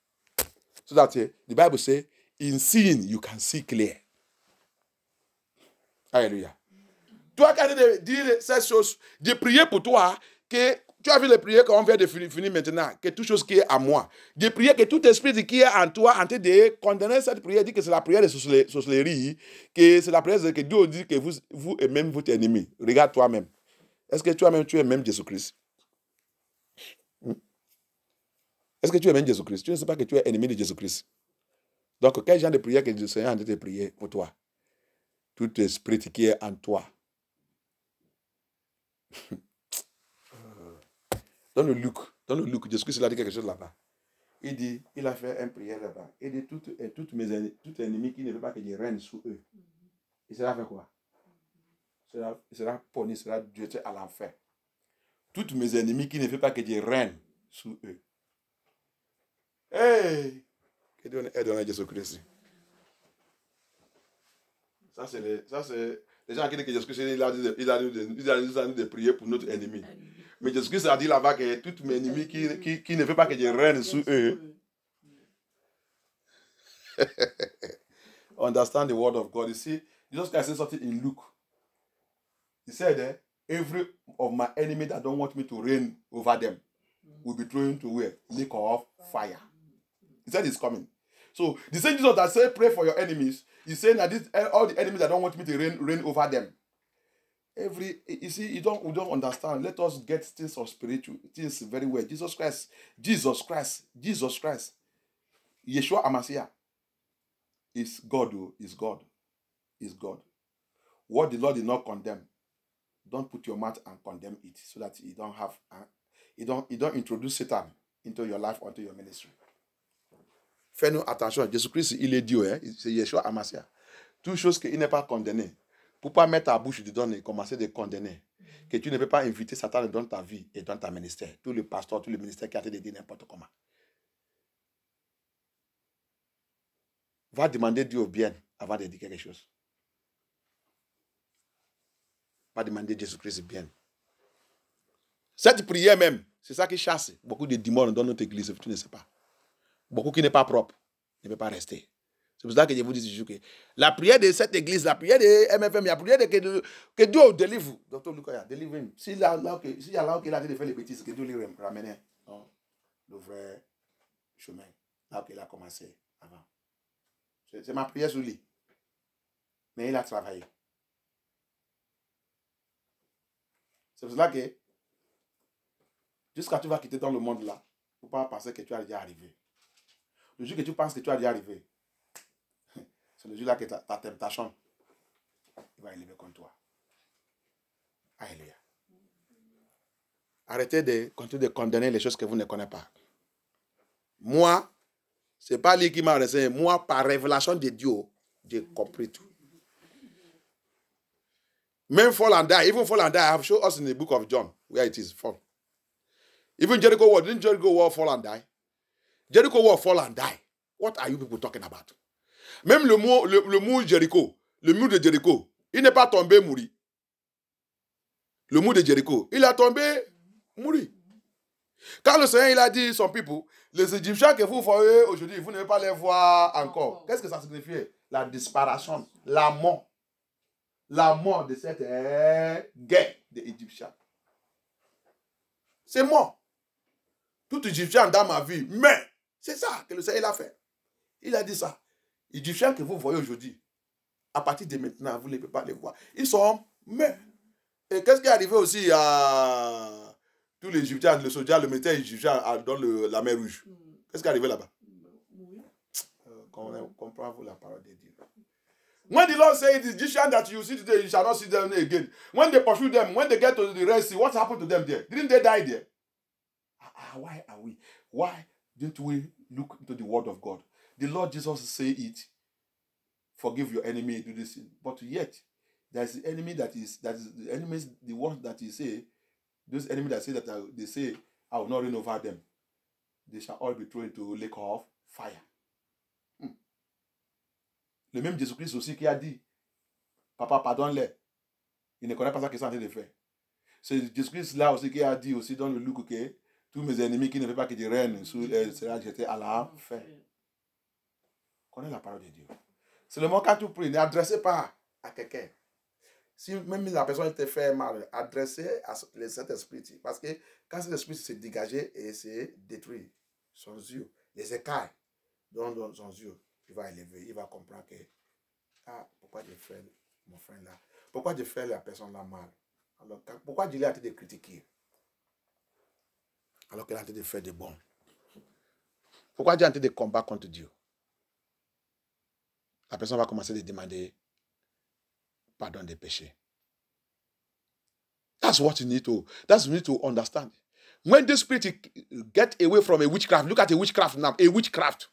So that the Bible says, in seeing you can see clear. Alléluia. Toi, quand tu dis ces choses, de prier pour toi que tu as vu les prières qu'on vient de finir maintenant, que toute chose qui est à moi. De prier que tout esprit qui est en toi, en train de condamner cette prière, dit que c'est la prière de sorcellerie, que c'est la prière que Dieu dit que vous et même votre ennemi. Regarde toi-même. Est-ce que tu es même Jésus-Christ? Est-ce que tu es même Jésus-Christ? Tu ne sais pas que tu es ennemi de Jésus-Christ. Donc, quel genre de prière que le Seigneur a dit de prier pour toi? Tout esprit qui est en toi. Dans le Luc, Jésus-Christ a dit quelque chose là-bas. Il dit, il a fait une prière là-bas. Il dit, tous mes ennemis qui ne veulent pas que je règne sous eux. Il sera fait quoi? Il sera puni, il sera jeté à l'enfer. Tous mes ennemis qui ne veulent pas que je règne sous eux. Hey! Que Dieu aide à Jésus-Christ. Ça, c'est les gens qui disent que Jésus-Christ, il a dit de prier pour notre ennemi. Mais Jésus-Christ a dit là-bas que tous mes ennemis qui ne veulent pas que je règne sous eux. Understand the word of God. You see, Jesus Christ said something in Luke. He said, every of my enemy that don't want me to reign over them will be thrown to where? Lake of fire. He said it's coming. So the same Jesus that said pray for your enemies, he's saying that all the enemies that don't want me to reign over them. You see, we don't understand. Let us get things of spiritual things very well. Jesus Christ, Yeshua Amasiah is God. Is God. What the Lord did not condemn, don't put your mouth and condemn it, so that you don't introduce Satan into your life or into your ministry. Fais-nous attention. Jésus-Christ, il est Dieu, c'est Yeshua Amasiah. Toute chose qu'il n'est pas condamné. Pour ne pas mettre ta bouche dedans et commencer à condamner. Que tu ne peux pas inviter Satan dans ta vie et dans ta ministère. Tous les pasteurs, tous les ministères qui ont été dit n'importe comment. Va demander Dieu bien avant de dire quelque chose. Va demander Jésus-Christ bien. Cette prière même, c'est ça qui chasse beaucoup de démons dans notre église, tu ne sais pas. Beaucoup qui n'est pas propre ne peut pas rester. C'est pour ça que je vous dis toujours que la prière de cette église, la prière de MFM, la prière que Dieu délivre. Docteur Lucas, délivre. S'il y a là qu'il a dit de faire les bêtises, que Dieu lui ramène dans le vrai chemin. Là où il a commencé avant. C'est ma prière sur lui. Mais il a travaillé. C'est pour cela que jusqu'à tu vas quitter dans le monde là, il ne faut pas penser que tu as déjà arrivé. Le jour que tu penses que tu as déjà arrivé, c'est le jour-là que ta temptation va élever contre toi. Alléluia. Arrêtez de continuer de condamner les choses que vous ne connaissez pas. Moi, ce n'est pas lui qui m'a renseigné. Moi, par révélation de Dieu, j'ai compris tout. Même fall and die, even fall and die, I have shown us in the book of John where it is fall. Even Jericho war, didn't Jericho war fall and die? Jericho war fall and die. What are you people talking about? Même le mur Jericho, le mur de Jericho, il n'est pas tombé, mouru. Le mur de Jericho, il a tombé, mouru. Quand le Seigneur il a dit son people, les Égyptiens que vous voyez aujourd'hui, vous ne pouvez pas les voir encore. Qu'est-ce que ça signifie? La disparition, la mort. La mort de cette guerre des Égyptiens. C'est mort. Tout Égyptien dans ma vie, mais c'est ça que le Seigneur a fait. Il a dit ça. Égyptiens que vous voyez aujourd'hui, À partir de maintenant, vous ne pouvez pas les voir. Ils sont morts. Et qu'est-ce qui est arrivé aussi à tous les Égyptiens, le soldat, le militaire égyptien dans la mer Rouge? Qu'est-ce qui est arrivé là-bas? Comprends-vous la parole de Dieu? When the Lord said, the Egyptians that you see today, you shall not see them again. When they pursue them, when they get to the Red Sea, what happened to them there? Didn't they die there? Why are we? Why didn't we look into the word of God? The Lord Jesus say it. Forgive your enemy, do this thing. But yet, there's the enemy that is the enemies, the ones that he say, those enemies that say that they say, I will not reign over them. They shall all be thrown into a lake of fire. Le même Jésus-Christ aussi qui a dit, Papa, pardonne-les. Il ne connaît pas ça qu'ils sont en train de faire. C'est Jésus-Christ là aussi qui a dit aussi dans le Luc que tous mes ennemis qui ne veulent pas que je règne sera jeté à la fin. Connais la parole de Dieu. C'est le moment quand tu pries, n'adressez pas à quelqu'un. Si même la personne te fait mal, adressez à cet esprit. Parce que quand cet esprit s'est dégagé et s'est détruit, son yeux, les écailles dans son yeux, il va élever, il va comprendre que pourquoi je fais mon frère là, pourquoi je fais la personne là mal, alors pourquoi Dieu est en train de critiquer alors qu'il est en train de faire des bons, pourquoi Dieu est en train de combattre contre Dieu. La personne va commencer à demander pardon des péchés. That's what you need to understand. When the spirit get away from a witchcraft, look at a witchcraft now, a witchcraft.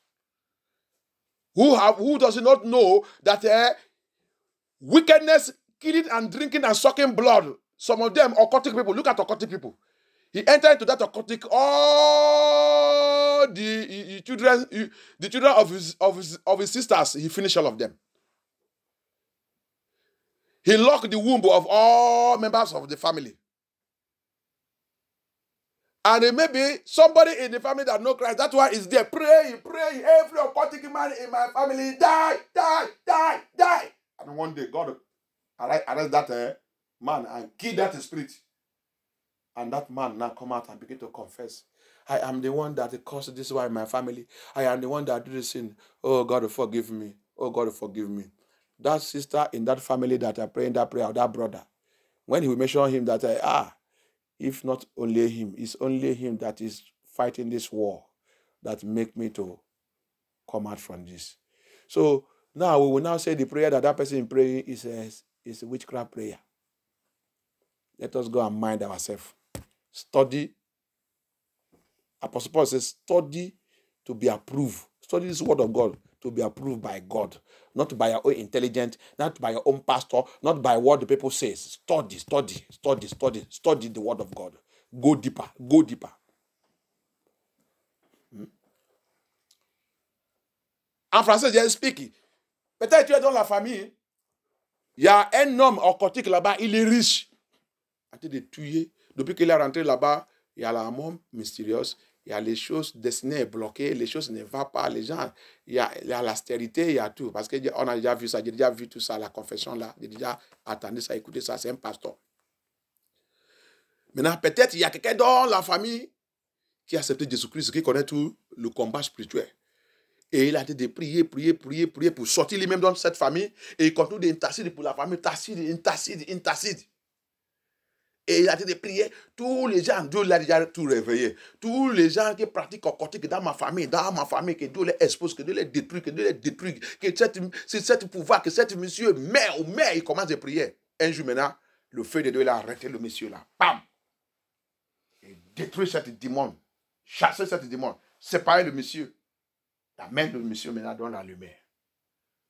Who does not know that wickedness, killing and drinking and sucking blood, some of them occultic people, look at occultic people. He entered into that occultic, all the children of his sisters, he finished all of them. He locked the womb of all members of the family. And it may be somebody in the family that knows Christ. That's why he's there praying. Every occultic man in my family, die. And one day, God arrest that man and kill that spirit. And that man now come out and begin to confess. I am the one that caused this one in my family. I am the one that did this sin. Oh, God, forgive me. Oh, God, forgive me. That sister in that family that are praying that prayer, that brother, when he will mention him that, if not only him, it's only him that is fighting this war that make me to come out from this. So now we will now say the prayer that person is praying is a witchcraft prayer. Let us go and mind ourselves. Study. Apostle Paul says, study to be approved. Study this word of God to be approved by God. Not by your own intelligence, not by your own pastor, not by what the people say. Study the word of God. Go deeper. En français, j'explique. Peut-être tu es dans la famille, il y a un homme occultique là-bas, il est riche. En train de tuer. Depuis qu'il est rentré là-bas, il y a la mort mystérieuse. Il y a les choses destinées à bloquer, les choses ne vont pas, les gens, il y a l'austérité, il y a tout. Parce qu'on a déjà vu ça, j'ai déjà vu tout ça, la confession là, j'ai déjà attendu ça, écouté ça, c'est un pasteur. Maintenant, peut-être il y a quelqu'un dans la famille qui a accepté Jésus-Christ, qui connaît tout le combat spirituel. Et il a été de prier pour sortir lui-même dans cette famille. Et il continue d'intercéder pour la famille, intercede. Et il a été de prier. Tous les gens, Dieu l'a déjà tout réveillé. Tous les gens qui pratiquent occultique dans ma famille, que Dieu les expose, que Dieu les détruit, que cette pouvoir, que cet monsieur meurt, il commence à prier. Un jour maintenant, le feu de Dieu a arrêté le monsieur là. Bam! Et détruit cette démon. Chasser cette démon. Séparer le monsieur. La main de monsieur maintenant dans la lumière.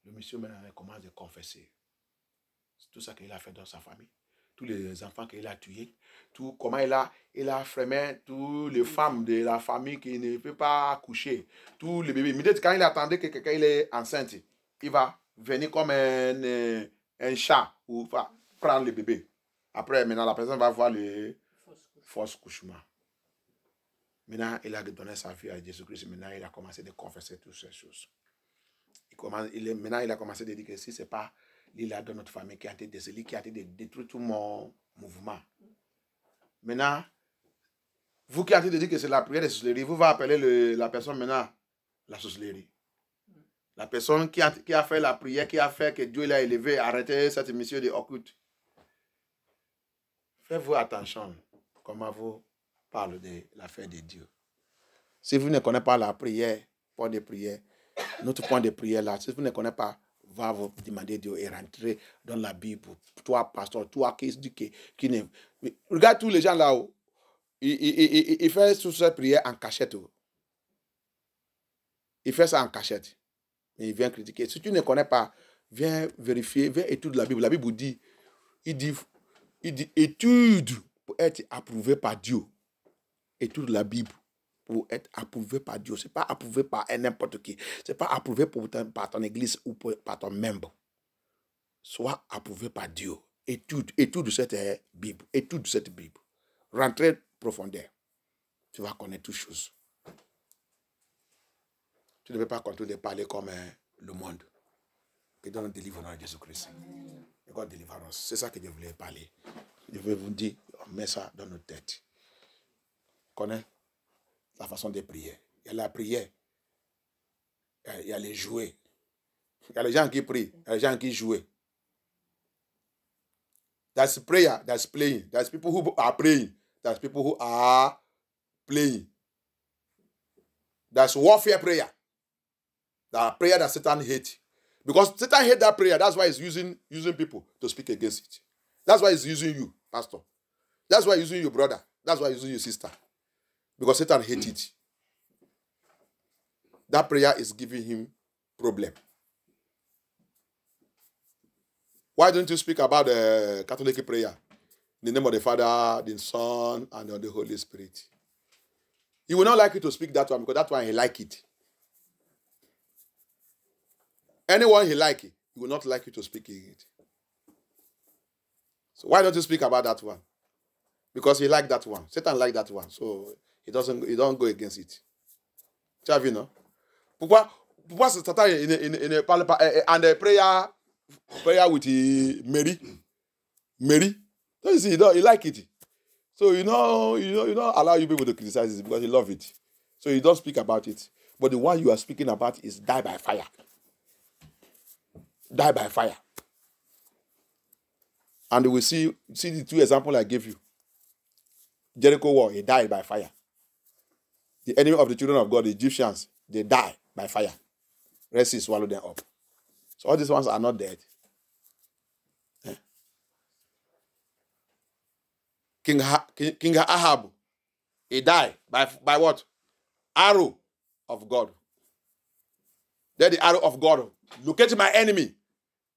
Le monsieur maintenant commence à confesser. C'est tout ça qu'il a fait dans sa famille. Tous les enfants qu'il a tués, comment il a frémé toutes les femmes de la famille qui ne peuvent pas accoucher, tous les bébés. Mais quand il attendait que quelqu'un est enceinte, il va venir comme un chat ou va prendre le bébé. Après, maintenant, la personne va voir le faux couchement. Maintenant, il a donné sa vie à Jésus-Christ. Maintenant, il a commencé à confesser toutes ces choses. Maintenant, il a commencé à dire que si ce n'est pas il a dans notre famille qui a été décelé, qui a été détruit tout mon mouvement. Maintenant, vous qui avez dit que c'est la prière de sorcellerie, vous allez appeler la personne maintenant la sorcellerie. La personne qui a fait la prière, qui a fait que Dieu l'a élevé, arrêtez cette mission de occulte. Faites-vous attention comment vous parlez de l'affaire de Dieu. Si vous ne connaissez pas la prière, point de prière, notre point de prière là, si vous ne connaissez pas, va vous demander Dieu et rentrer dans la Bible. Toi, pasteur, toi qui dit qui ne... Regarde tous les gens là-haut. Il fait toute cette prière en cachette. Il fait ça en cachette. Mais il vient critiquer. Si tu ne connais pas, viens vérifier, viens étudier la Bible. La Bible dit, il dit étude pour être approuvé par Dieu. Étude la Bible pour être approuvé par Dieu. Ce n'est pas approuvé par n'importe qui. Ce n'est pas approuvé par ton église ou par ton membre. Sois approuvé par Dieu. Étude cette Bible. Étude cette Bible. Rentrez profondeur. Tu vas connaître toutes choses. Tu ne peux pas continuer de parler comme le monde. Que Dieu nous délivre dans Jésus-Christ. Et God deliverance. C'est ça que je voulais parler. Je vais vous dire, on met ça dans notre tête. Connais la façon de prier. Il y a la prière. Il y a les jouets. Il y a les gens qui prient. Il y a les gens qui jouent. That's prayer. That's playing. That's people who are praying. That's people who are playing. That's warfare prayer. The prayer that Satan hates. Because Satan hates that prayer. That's why he's using people to speak against it. That's why he's using you, pastor. That's why he's using your brother. That's why he's using your sister. Because Satan hates it. That prayer is giving him problem. Why don't you speak about the Catholic prayer? In the name of the Father, the Son, and of the Holy Spirit. He will not like you to speak that one because that's why he like it. Anyone he like it, he will not like you to speak it. So why don't you speak about that one? Because he like that one. Satan like that one. So he don't go against it. Tu as vu, non? Pourquoi Satan ne parle pas and the prayer with Mary? Mary? So you see, he like it. So you don't allow you people to criticize it because you love it. So you don't speak about it. But the one you are speaking about is die by fire. Die by fire. And we see the two examples I gave you. Jericho war, he died by fire. The enemy of the children of God, the Egyptians, they die by fire. Red Sea swallowed them up. So all these ones are not dead. King Ahab, he died by what? Arrow of God. Then the arrow of God. Locate my enemy.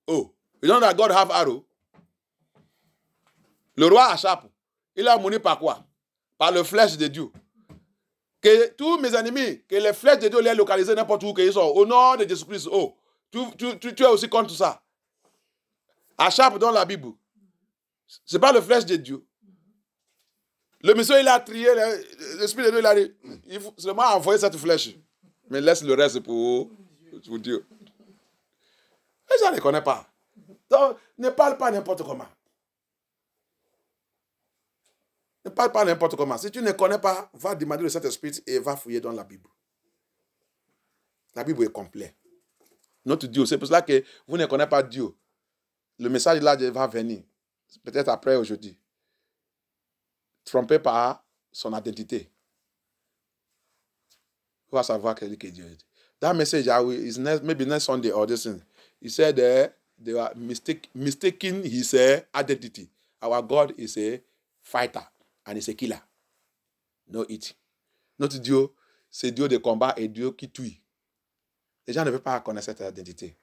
Oh, you know that God have arrow? Le roi Achab, il a muni par quoi? Par le flèche de Dieu. Que tous mes ennemis, que les flèches de Dieu les localisent n'importe où qu'ils sont. Au nom de Jésus-Christ. Oh, tu es aussi contre ça. Achab dans la Bible. C'est pas le flèche de Dieu. Le monsieur, il a trié, l'esprit de Dieu, il a dit, il faut seulement envoyer cette flèche. Mais laisse le reste pour Dieu. Les gens ne connaissent pas. Donc, ne parle pas n'importe comment. Ne parle pas n'importe comment. Si tu ne connais pas, va demander le Saint-Esprit et va fouiller dans la Bible. La Bible est complète. Notre Dieu, c'est pour cela que vous ne connaissez pas Dieu. Le message là va venir. Peut-être après aujourd'hui. Trompé par son identité. Who va savoir quel est Dieu. That message is maybe next Sunday or this thing. He said they were mistaking his identity. Our God is a fighter and is a killer. No it. Notre Dieu, c'est Dieu de combat et Dieu qui tue. Les gens ne veulent pas connaître cette identité.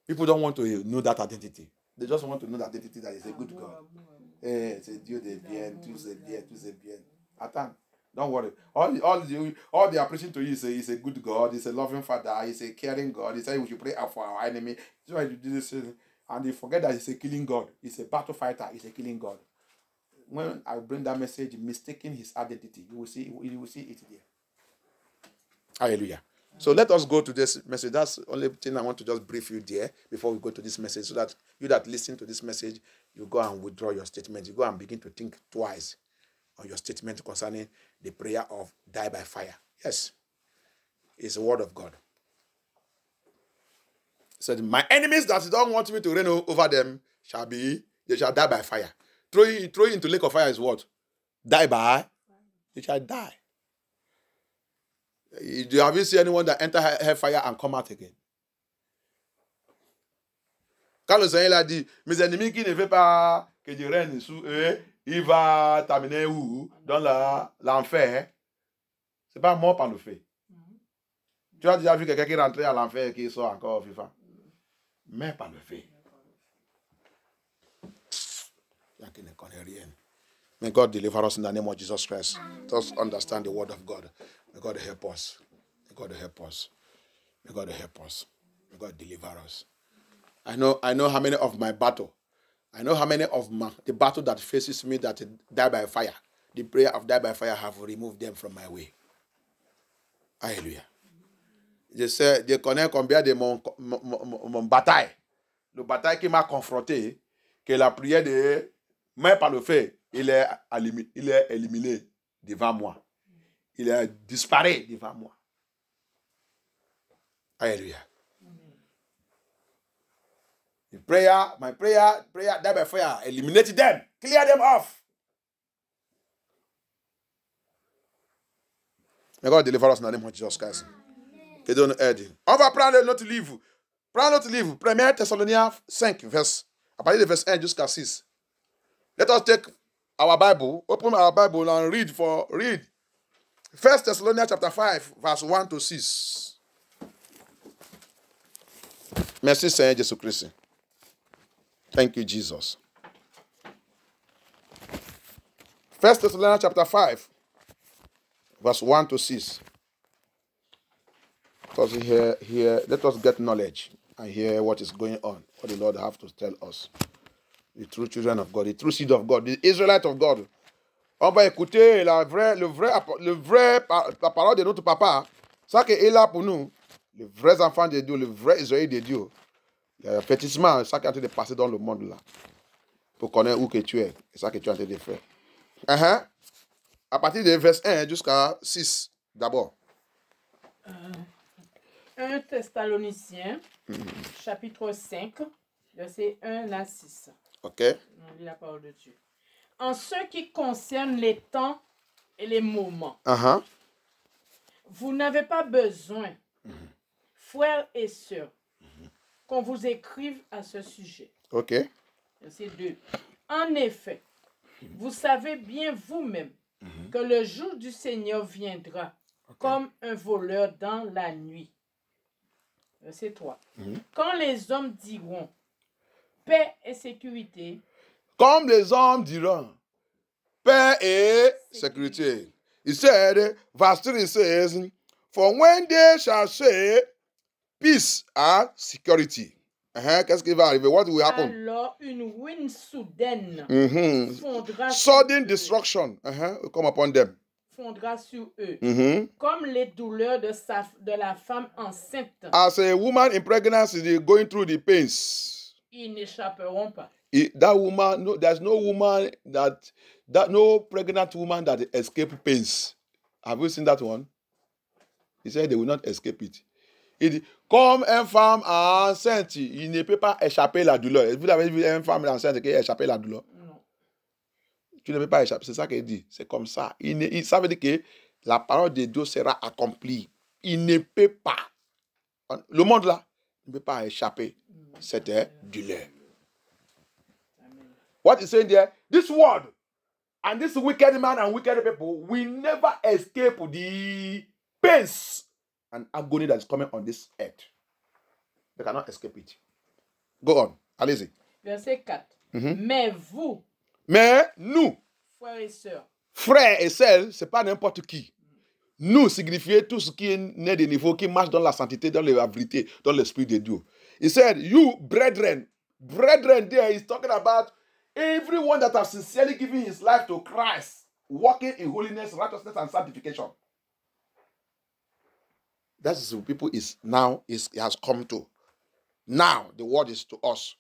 People don't want to know that identity. They just want to know that identity that is a good God. C'est Dieu de bien, tout c'est bien, tout c'est bien. Attends, don't worry. All they are preaching to you is a good God, is a loving Father, is a caring God. He said we should pray for our enemy. That's why you do this, and they forget that he's a killing God. He's a battle fighter. He's a killing God. When I bring that message, mistaking his identity, you will see it there. Hallelujah. So let us go to this message. That's the only thing I want to just brief you there before we go to this message, so that you that listen to this message, you go and withdraw your statement. You go and begin to think twice on your statement concerning the prayer of die by fire. Yes, it's the word of God. said, my enemies that don't want me to reign over them they shall die by fire. Throw you into lake of fire is what? Die by? They shall die. Have you seen anyone that enter hellfire and come out again? Quand le Seigneur a dit, mes ennemis qui ne veulent pas que je règne sous eux, il va terminer où? Dans l'enfer. C'est pas mort par le feu. Tu as déjà vu quelqu'un qui est rentré à l'enfer et qui sort encore vivant? Mais par le feu. Il y a qui ne connaît rien. May God deliver us in the name of Jesus Christ. Just understand the word of God. May God help us. May God help us. May God help us. May God deliver us. I know how many of my battle. I know how many of the battle that faces me that die by fire. The prayer of die by fire have removed them from my way. Alléluia. Je connais combien de mon bataille. Le bataille qui m'a confronté, que la prière de main par le feu, il est éliminé devant moi. Il est disparu devant moi. Alléluia. My prayer, die by fire, eliminate them, clear them off. May God deliver us in the name of Jesus Christ. Que Dieu nous aide. On va prendre notre livre. Prends notre livre, 1 Thessaloniciens 5, à partir de verset 1 jusqu'à 6. Let us take our Bible, open our Bible and read. 1 Thessalonians chapter 5, verse 1 to 6. Merci Seigneur Jésus-Christ. Thank you, Jesus. 1 Thessalonians chapter 5, verse 1 to 6. Let us get knowledge and hear what is going on, what the Lord have to tell us. The true children of God, the true seed of God, the Israelite of God. On va écouter la parole de notre papa. Ça qu'il est là pour nous, les vrais enfants de Dieu, les vrais Israéliens de Dieu. Le fétissement, ça qui est en train de passer dans le monde là. Pour connaître où que tu es. C'est ça que tu es en train de faire. À partir de verset 1 jusqu'à 6, d'abord. 1 Thessaloniciens, chapitre 5, verset 1 à 6. OK. On lit la parole de Dieu. En ce qui concerne les temps et les moments, vous n'avez pas besoin, frères et sœurs, qu'on vous écrive à ce sujet. OK. Verset 2. En effet, vous savez bien vous-même que le jour du Seigneur viendra comme un voleur dans la nuit. Verset 3. Quand les hommes diront paix et sécurité, comme les hommes diront paix et sécurité. He said, verse 3 says, for when they shall say peace and security. Qu'est-ce qui va arriver? What will happen? Alors une ruine soudaine fondra sudden destruction will come upon them. Fondra sur eux, comme les douleurs de la femme enceinte. As a woman in pregnancy is going through the pains, ils n'échapperont pas. That woman, no, there's no woman no pregnant woman that escape pains. Have you seen that one? He said they will not escape it. Comme une femme enceinte, il ne peut pas échapper la douleur. Vous avez vu une femme enceinte qui a échappé la douleur? Non. Tu ne peux pas échapper. C'est ça qu'il dit. C'est comme ça. Ça veut dire que la parole de Dieu sera accomplie. Il ne peut pas. Le monde là ne peut pas échapper cette douleur. What is saying there? This world and this wicked man and wicked people will never escape the pains and agony that is coming on this earth. They cannot escape it. Go on. Allez-y. Verset 4. Mais vous, mais nous, frères et sœurs, c'est pas n'importe qui. Nous signifie tout ce qui est né de niveau, qui marche dans la sainteté, dans la vérité, dans l'esprit de Dieu. He said, you brethren. Brethren there is talking about everyone that has sincerely given his life to Christ, walking in holiness, righteousness, and sanctification. That is what people has come to. Now, the word is to us.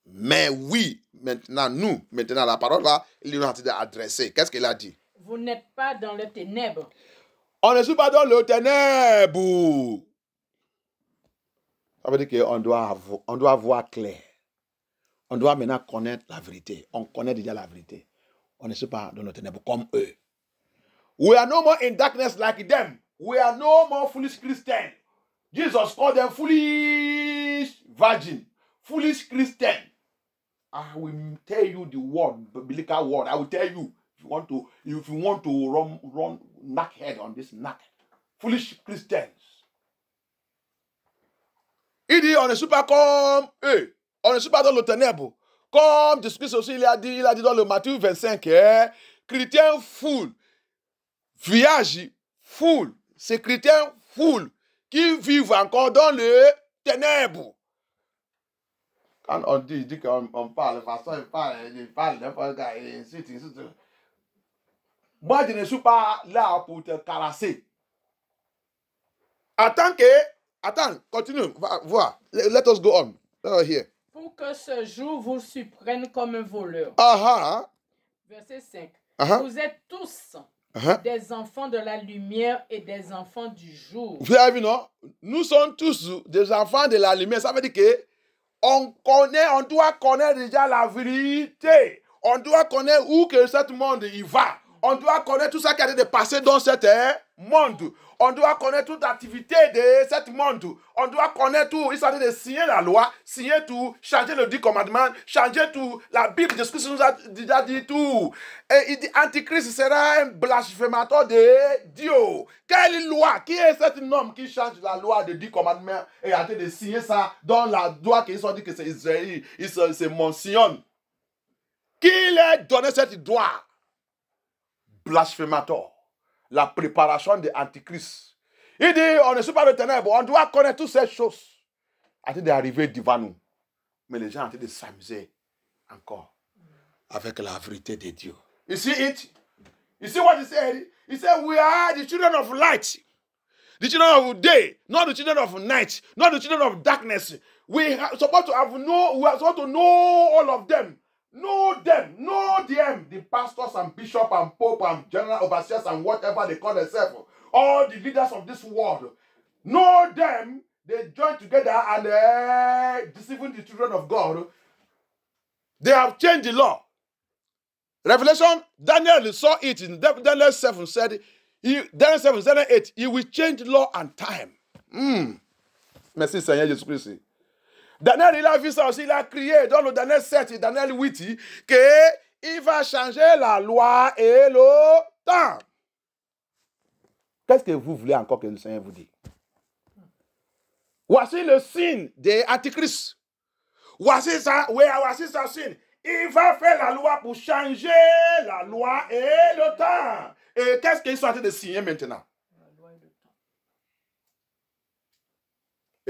Mais oui, maintenant, nous, maintenant, la parole là, il est en train d'adresser. Qu'est-ce qu'il a dit? Vous n'êtes pas dans les ténèbres. On ne suit pas dans le ténèbre. Ça veut dire qu'on doit voir clair. On doit maintenant connaître la vérité. On connaît déjà la vérité. On ne sait pas dans nos ténèbres comme eux. We are no more in darkness like them. We are no more foolish Christians. Jesus called them foolish virgin, foolish Christian. I will tell you the word, the biblical word. I will tell you if you want to run knackhead on this knack. Foolish Christians. Il dit, on ne suit pas comme eux. On ne suit pas dans le ténèbre. Comme Jésus-Christ aussi, il a dit dans le Matthieu 25, chrétien foule, vierge foule, c'est chrétien foule qui vivent encore dans le ténèbre. Quand on dit qu'on parle, de toute façon, il parle n'importe quoi, et ainsi de suite. Moi, je ne suis pas là pour te caresser. Attends, continue, va voir. Let us go on. Here. Pour que ce jour vous surprenne comme un voleur. Verset 5. Vous êtes tous des enfants de la lumière et des enfants du jour. Vous avez vu, non? Nous sommes tous des enfants de la lumière. Ça veut dire que on doit connaître déjà la vérité. On doit connaître où que ce monde il va. On doit connaître tout ça qui a été passé dans ce monde. On doit connaître toute activité de ce monde. On doit connaître tout. Il s'agit de signer la loi, signer tout, changer le 10 commandements, changer tout. La Bible, Jésus nous a déjà dit tout. Et il dit, Antichrist sera un blasphémateur de Dieu. Quelle loi? Qui est cet homme qui change la loi de 10 commandements et a été de signer ça dans la loi qu'ils ont dit que c'est Israël, c'est mentionne? Qui leur a donné cette loi? Blasphémateur. La préparation de l'Antichrist. Il dit, on ne suit pas le ténèbre, on doit connaître toutes ces choses. En train d'arriver devant nous. Mais les gens sont en train de s'amuser encore avec la vérité de Dieu. You see it? You see what he said? He said, we are the children of light. The children of day, not the children of night, not the children of darkness. We are supposed to know all of them. Know them, the pastors and bishops and pope and general overseers and whatever they call themselves, all the leaders of this world. Know them, they join together and deceiving the children of God. They have changed the law. Revelation, Daniel saw it in Daniel 7 said, Daniel 7, Daniel 8, he will change law and time. Merci Seigneur Jésus-Christ. Daniel, il a vu ça aussi, il a crié dans le Daniel 7 et Daniel 8 qu'il va changer la loi et le temps. Qu'est-ce que vous voulez encore que le Seigneur vous dise? Voici le signe de l'Antichrist. Voici ça signe. Il va faire la loi pour changer la loi et le temps. Et qu'est-ce qu'ils sont en train de signer maintenant?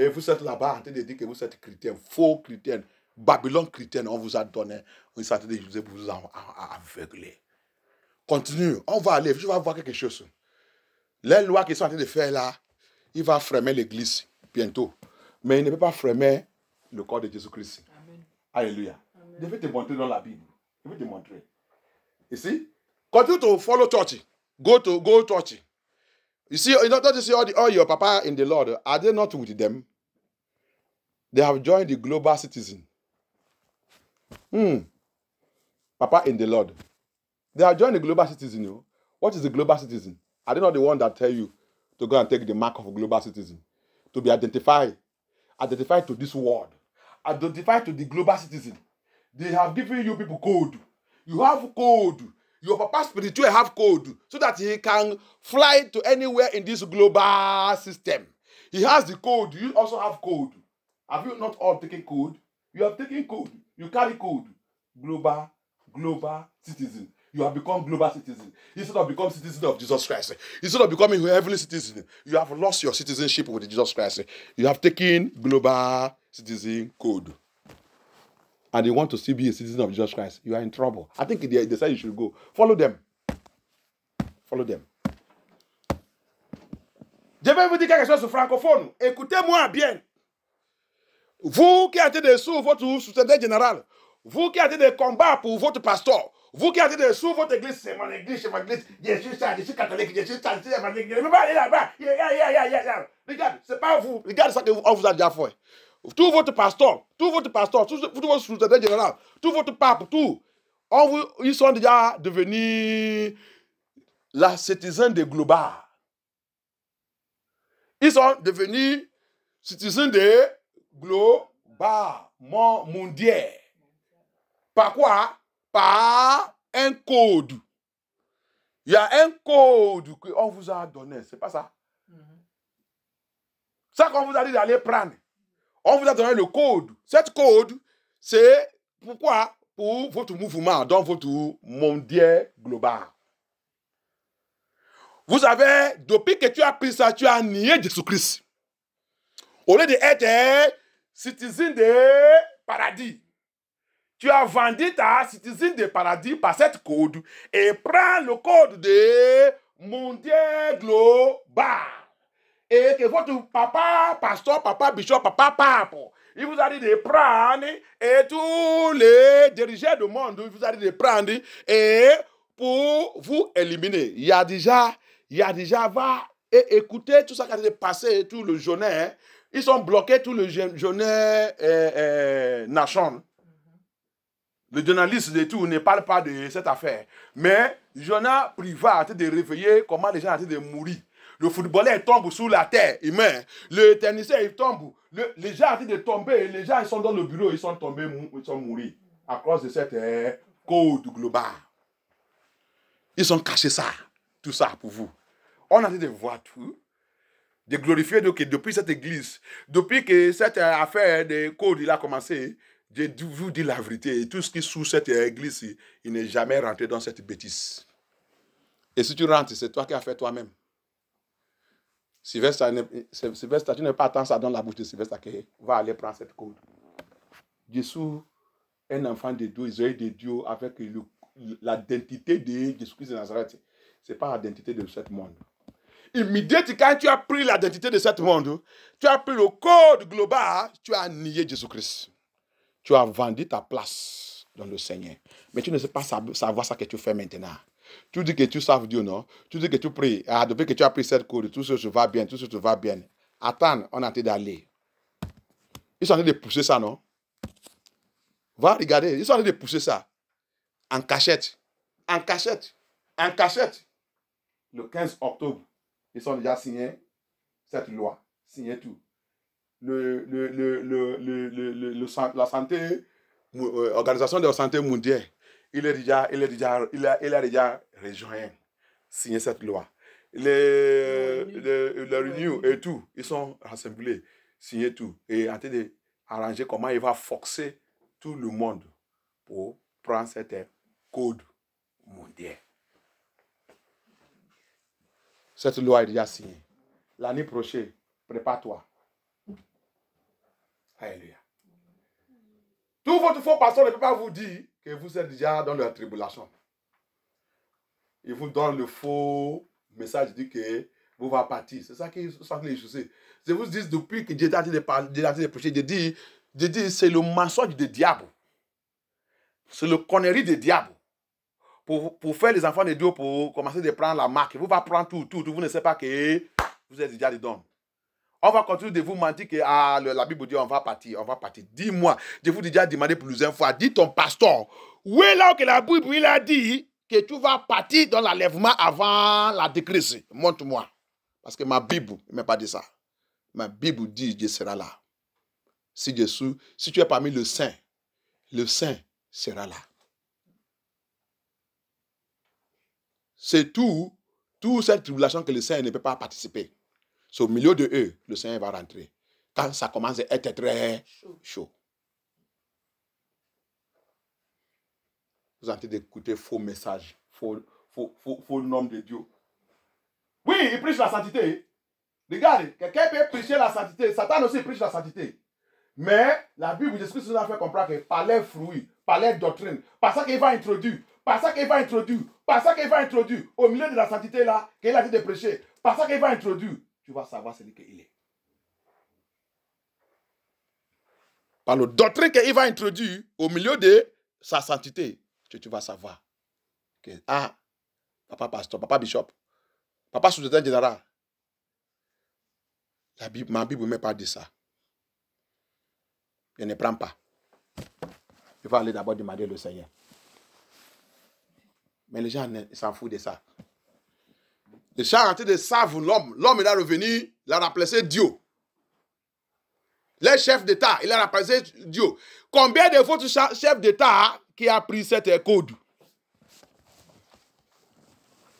Et vous êtes là-bas en train de dire que vous êtes chrétien, faux chrétien, Babylone chrétienne, on vous a donné, on est en train de vous aveugler. Continue, on va aller, je vais voir quelque chose. Les lois qu'ils sont en train de faire là, il va freiner l'église bientôt. Mais il ne peut pas freiner le corps de Jésus-Christ. Alléluia. Je vais te montrer dans la Bible. Je vais te montrer. Ici, continue to follow church. Go church. You see, don't you see all your papa in the Lord? Are they not with them? They have joined the global citizen. Papa in the Lord. They have joined the global citizen. You know? What is the global citizen? Are they not the one that tell you to go and take the mark of a global citizen? To be identified to this world. Identified to the global citizen. They have given you people code. You have code. Your papa spiritual have code so that he can fly to anywhere in this global system. He has the code. You also have code. Have you not all taken code? You have taken code. You carry code. Global citizen. You have become global citizen. Instead of becoming citizen of Jesus Christ. Instead of becoming a heavenly citizen. You have lost your citizenship with Jesus Christ. You have taken global citizen code. And you want to still be a citizen of Jesus Christ, you are in trouble. I think they said you should go. Follow them. Follow them. Je vais vous dire quelque chose sur francophone. Écoutez-moi bien. Vous qui êtes sous votre secrétaire général, vous qui êtes des combats pour votre pasteur, vous qui êtes sous votre église, c'est mon église, c'est ma église, je suis catholique, je suis chrétien, je ne peux pas aller là-bas. Regarde, c'est pas vous. Regarde ça qu'on vous a déjà fait. tout votre pasteur, tout votre secrétaire général, tout votre pape, tout, ils sont déjà devenus la citoyen de global. Ils sont devenus citoyens de global, mondial. Par quoi? Par un code. Il y a un code qu'on vous a donné, c'est pas ça? Ça qu'on vous a dit d'aller prendre. On vous a donné le code. Cette code, c'est pourquoi? Pour votre mouvement, dans votre mondial global. Vous avez, depuis que tu as pris ça, tu as nié Jésus-Christ. Au lieu d'être citoyen de paradis, tu as vendu ta citoyen de paradis par cette code et prends le code de mondial global. Et que votre papa, pasteur, papa, bishop, papa, pape, il vous a dit de prendre, et tous les dirigeants du monde, il vous a dit de prendre, et pour vous éliminer. Il y a déjà, va et écoutez tout ça qui a passé, tout le journée, ils sont bloqués, tout le journée nation. Le journaliste de tout ne parle pas de cette affaire. Mais le journal privé a été de réveiller comment les gens ont été de mourir. Le footballeur tombe sous la terre, il meurt. Le tennisien, il tombe. Les gens ont été de tomber. Les gens, ils sont dans le bureau, ils sont tombés, ils sont morts. À cause de cette code globale. Ils ont caché ça. Tout ça pour vous. On a été de voir tout. De glorifier depuis cette église. Depuis que cette affaire de code il a commencé, je vous dis la vérité. Tout ce qui est sous cette église, il n'est jamais rentré dans cette bêtise. Et si tu rentres, c'est toi qui as fait toi-même. Sylvestre, tu n'es pas attendre ça dans la bouche de Sylvestre qui va aller prendre cette code. Jésus, un enfant de Dieu, Israël de Dieu, avec l'identité de Jésus-Christ de Nazareth. Ce n'est pas l'identité de ce monde. Immédiatement, quand tu as pris l'identité de ce monde, tu as pris le code global, tu as nié Jésus-Christ. Tu as vendu ta place dans le Seigneur. Mais tu ne sais pas savoir ça que tu fais maintenant. Tu dis que tu sais Dieu, non? Tu dis que tu pries. Ah, depuis que tu as pris cette code, tout ça va bien, tout ça va bien. Attends, on a été d'aller. Ils sont en train de pousser ça, non? Va regarder, ils sont en train de pousser ça. En cachette. En cachette. En cachette. Le 15 octobre, ils ont déjà signé cette loi. Signé tout. La santé, Organisation de la santé mondiale, il a déjà rejoint, signé cette loi. Les Renew et tout, ils sont rassemblés, signé tout. Et en train d'arranger comment il va forcer tout le monde pour prendre cette code mondial. Cette loi est déjà signée. L'année prochaine, prépare-toi. Alléluia. Tout votre faux pasteur ne peut pas vous dire que vous êtes déjà dans la tribulation. Il vous donne le faux message, dit que vous va partir. C'est ça qui sont les choses. Je vous dis depuis que Dieu a dit de prêcher, je dis c'est le mensonge du diable. C'est le connerie du diable. Pour faire les enfants de Dieu, pour commencer de prendre la marque. Vous va prendre tout. Vous ne savez pas que vous êtes déjà dedans. On va continuer de vous mentir que la Bible dit on va partir. Dis-moi, je vous ai déjà demandé plusieurs fois, dis ton pasteur, où est là que la Bible il a dit que tu vas partir dans l'enlèvement avant la décrèce? Montre-moi. Parce que ma Bible ne m'a pas dit ça. Ma Bible dit Dieu sera là. Si tu es parmi le saint sera là. C'est toute cette tribulation que le saint ne peut pas participer. C'est au milieu de eux, le Seigneur va rentrer. Quand ça commence à être très chaud. Vous êtes en train d'écouter faux messages, faux nom de Dieu. Oui, il prêche la sainteté. Regardez, quelqu'un peut prêcher la sainteté. Satan aussi prêche la sainteté. Mais la Bible, Jésus-Christ nous a fait comprendre que par les fruits, par les doctrines, par ça qu'il va introduire, au milieu de la sainteté là, qu'il a dit de prêcher, par ça qu'il va introduire, tu vas savoir celui qu'il est. Par le doctrine qu'il va introduire au milieu de sa sainteté, tu vas savoir que, papa pasteur, papa bishop, papa secrétaire général, ma Bible ne m'a pas dit ça. Je ne prends pas. Il faut aller d'abord demander le Seigneur. Mais les gens s'en foutent de ça. Les gens sont en train de savent l'homme. L'homme, il est revenu, il a remplacé Dieu. Les chefs d'État, il a remplacé Dieu. Combien de votre chef d'État qui a pris cette code?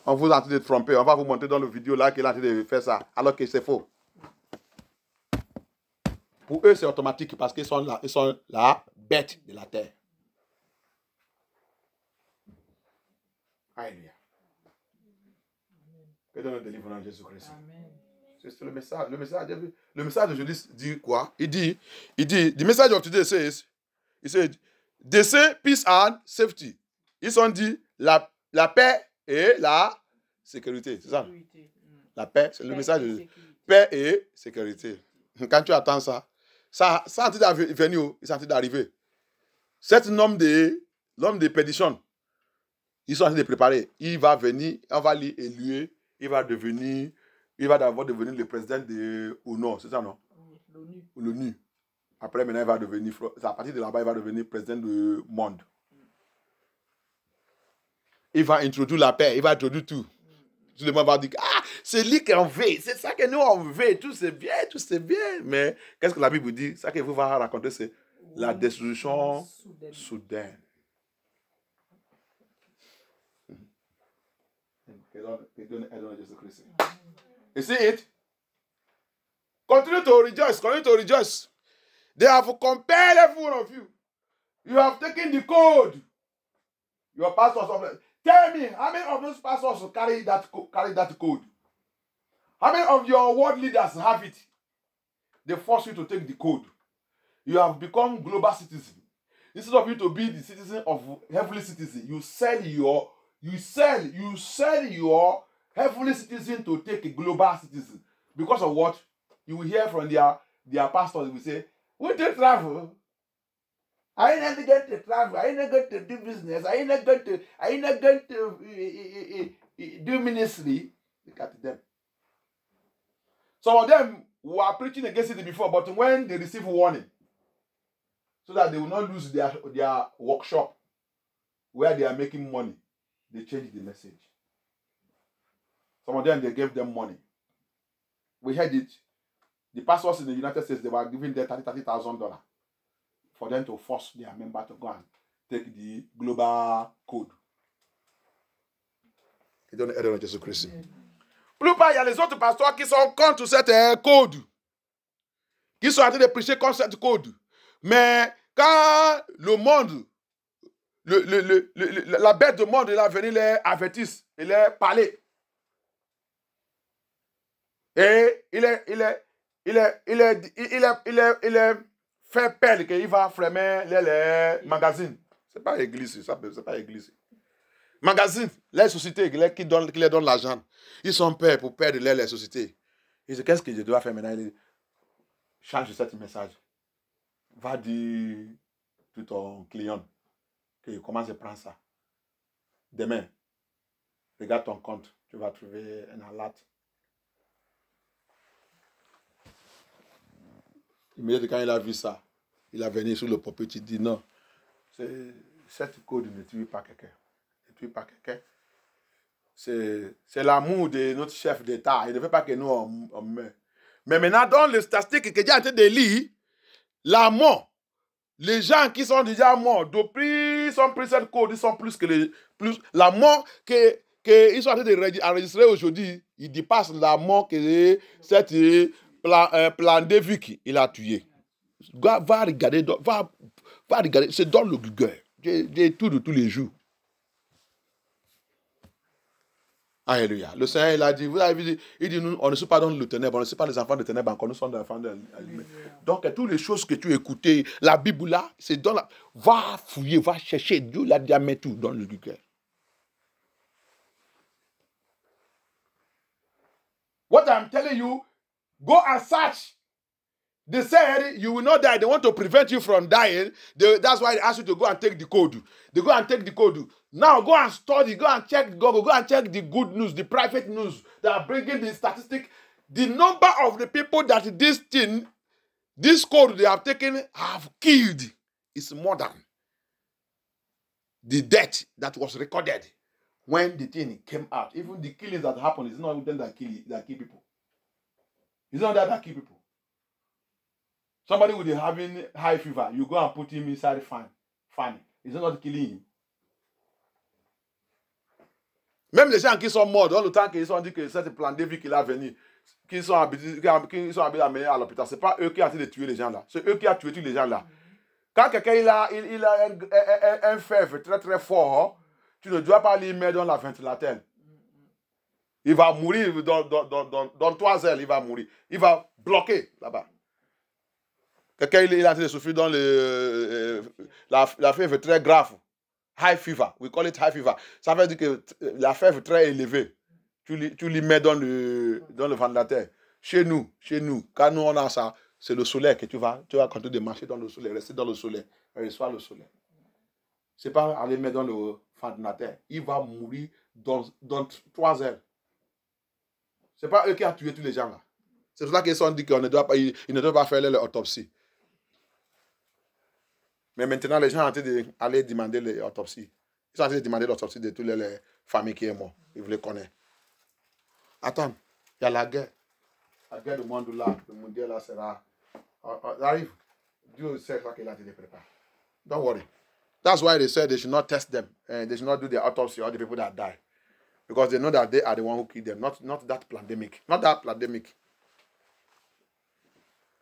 On vous est en train de tromper. On va vous montrer dans la vidéo là qu'il est en train de faire ça. Alors que c'est faux. Pour eux, c'est automatique parce qu'ils sont la bête de la terre. Alléluia. Que Dieu nous délivre en Jésus-Christ. C'est le message. Le message d'aujourd'hui dit quoi? Il dit, the message of today says, he said, they say peace and safety. Ils ont dit la paix et la sécurité. C'est ça? La paix, c'est le message de paix et sécurité. Quand tu attends ça, ça est en train de venir, il est en train d'arriver. Cet homme de perdition, ils sont en train de préparer. Il va venir, on va l'éluer, il va d'abord devenir le président de l'ONU, c'est ça, non? L'ONU. Après, maintenant, il va devenir, à partir de là-bas, il va devenir président du monde. Il va introduire la paix, il va introduire tout. Tout le monde va dire, ah, c'est lui qu'on veut, c'est ça que nous on veut, tout c'est bien, Mais qu'est-ce que la Bible dit? Ça que vous va raconter, c'est la destruction soudaine. You see it? Continue to rejoice. They have compelled every one of you. You have taken the code. Your pastors, tell me, how many of those pastors carry that code? How many of your world leaders have it? They force you to take the code. You have become global citizen. Instead of you to be the citizen of heavenly citizen, you sell your heavenly citizen to take a global citizen. Because of what? You will hear from their pastors, they will say, we don't travel. I ain't not going to travel. I ain't not going to do business. I ain't not going to do ministry. Look at them. Some of them were preaching against it before, but when they receive warning, so that they will not lose their workshop where they are making money, they changed the message. Some of them, they gave them money. We heard it. The pastors in the United States, they were giving them $30,000 for them to force their member to go and take the global code. Ils donnent aide à Jésus-Christ. Plus pas, il y a les autres pasteurs qui sont contre cette code. Qui sont en train de prêcher contre cette code. Mais quand le monde, la bête du monde, il a venu les avertir, il les parler. Et il est fait peur qu'il va fermer les magazines. C'est pas église, c'est pas église. Magazines, les sociétés qui leur donnent l'argent, ils sont peur pour perdre les sociétés. Ils disent, qu'est-ce que je dois faire maintenant? Ils disent, change ce message. Va dire à ton client qu'il commence à prendre ça. Demain, regarde ton compte, tu vas trouver un alerte. Immédiatement, quand il a vu ça, il a venu sur le pulpit, il dit non, cette code ne tue pas quelqu'un. Ne tue pas quelqu'un. C'est l'amour de notre chef d'État. Il ne veut pas que nous on meure. Mais maintenant, dans les statistiques que j'ai en train de lire, la mort, les gens qui sont déjà morts, depuis ils sont pris cette code, ils sont plus que la mort qu'ils sont en train d'enregistrer aujourd'hui, il dépasse la mort que cette plan de vie qu'il a tué. Va regarder, c'est dans le Google. J'ai tout de tous les jours. Alléluia. Le Seigneur, il a dit, vous avez dit, il dit, nous, on ne sommes pas dans le ténèbre, on ne sommes pas les enfants de ténèbres encore, nous sommes des enfants de la lumière. Donc, toutes les choses que tu écoutais, la Bible là, c'est dans la... Va fouiller, va chercher, Dieu l'a déjà mis tout dans le Google. What I'm telling you, go and search. They said you will not die. They want to prevent you from dying. That's why they ask you to go and take the code. They go and take the code. Now go and study. Go and check Google. Go and check the good news, the private news that are bringing the statistic. The number of the people that this thing This code they have taken have killed is more than the death that was recorded when the thing came out. Even the killings that happened is not them that kill people. It's not that kill people. Somebody with having high fever, you go and put him inside the fan. It's not killing him. Même les gens qui sont morts, dans le temps qu'ils ont dit que cette pandémie qu'il a venu, qu'ils sont habitués à mener à l'hôpital, ce n'est pas eux qui ont été de tuer les gens là. C'est eux qui ont tué tous les gens là. Quand quelqu'un il a un fièvre très très fort, tu ne dois pas lui mettre dans la ventilateur. Il va mourir dans 3 heures, il va mourir. Il va bloquer là-bas. Quelqu'un il est en train de souffrir dans la fièvre très grave. High fever, we call it high fever. Ça veut dire que la fièvre très élevée, tu lui mets dans le ventilateur. Chez nous, quand nous on a ça, c'est le soleil que tu vas continuer de marcher dans le soleil, rester dans le soleil, reçoit le soleil. C'est pas aller mettre dans le ventilateur. Il va mourir dans 3 heures. C'est pas eux qui ont tué tous les gens là. C'est pour ça qu'ils ont dit qu'ils ne doivent pas faire l'autopsie. Mais maintenant, les gens sont en train d'aller demander l'autopsie. Ils sont en train de demander l'autopsie de toutes les familles qui sont mortes. Ils vous les connaissent. Attends, il y a la guerre. La guerre du monde là, le mondial là sera. Arrive. Dieu sait ce qu'il a été préparé. Don't worry. That's why they said they should not test them. And they should not do the autopsy on the people that die. Because they know that they are the one who killed them, not that pandemic. Not that pandemic.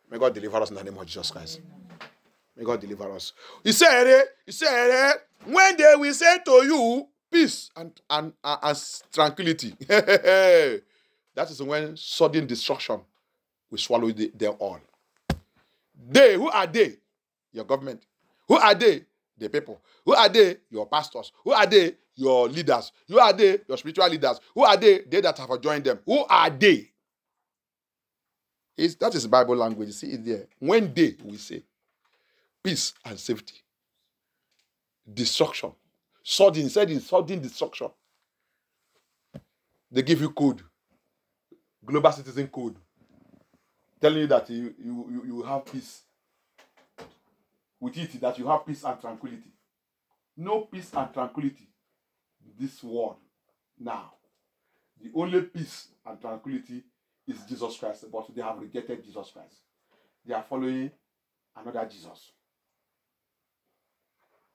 May God deliver us in the name of Jesus Christ. May God deliver us. He said, when they will say to you, peace and tranquility. That is when sudden destruction will swallow them all. They, who are they? Your government. Who are they? The people. Who are they? Your pastors. Who are they? Your leaders. Who are they? Your spiritual leaders. Who are they? They that have joined them. Who are they? That is Bible language. You see it there. When they will say, peace and safety. Destruction. Sudden destruction. They give you code. Global citizen code. Telling you that you have peace. With it, that you have peace and tranquility. No peace and tranquility in this world now. The only peace and tranquility is Jesus Christ. But they have rejected Jesus Christ. They are following another Jesus.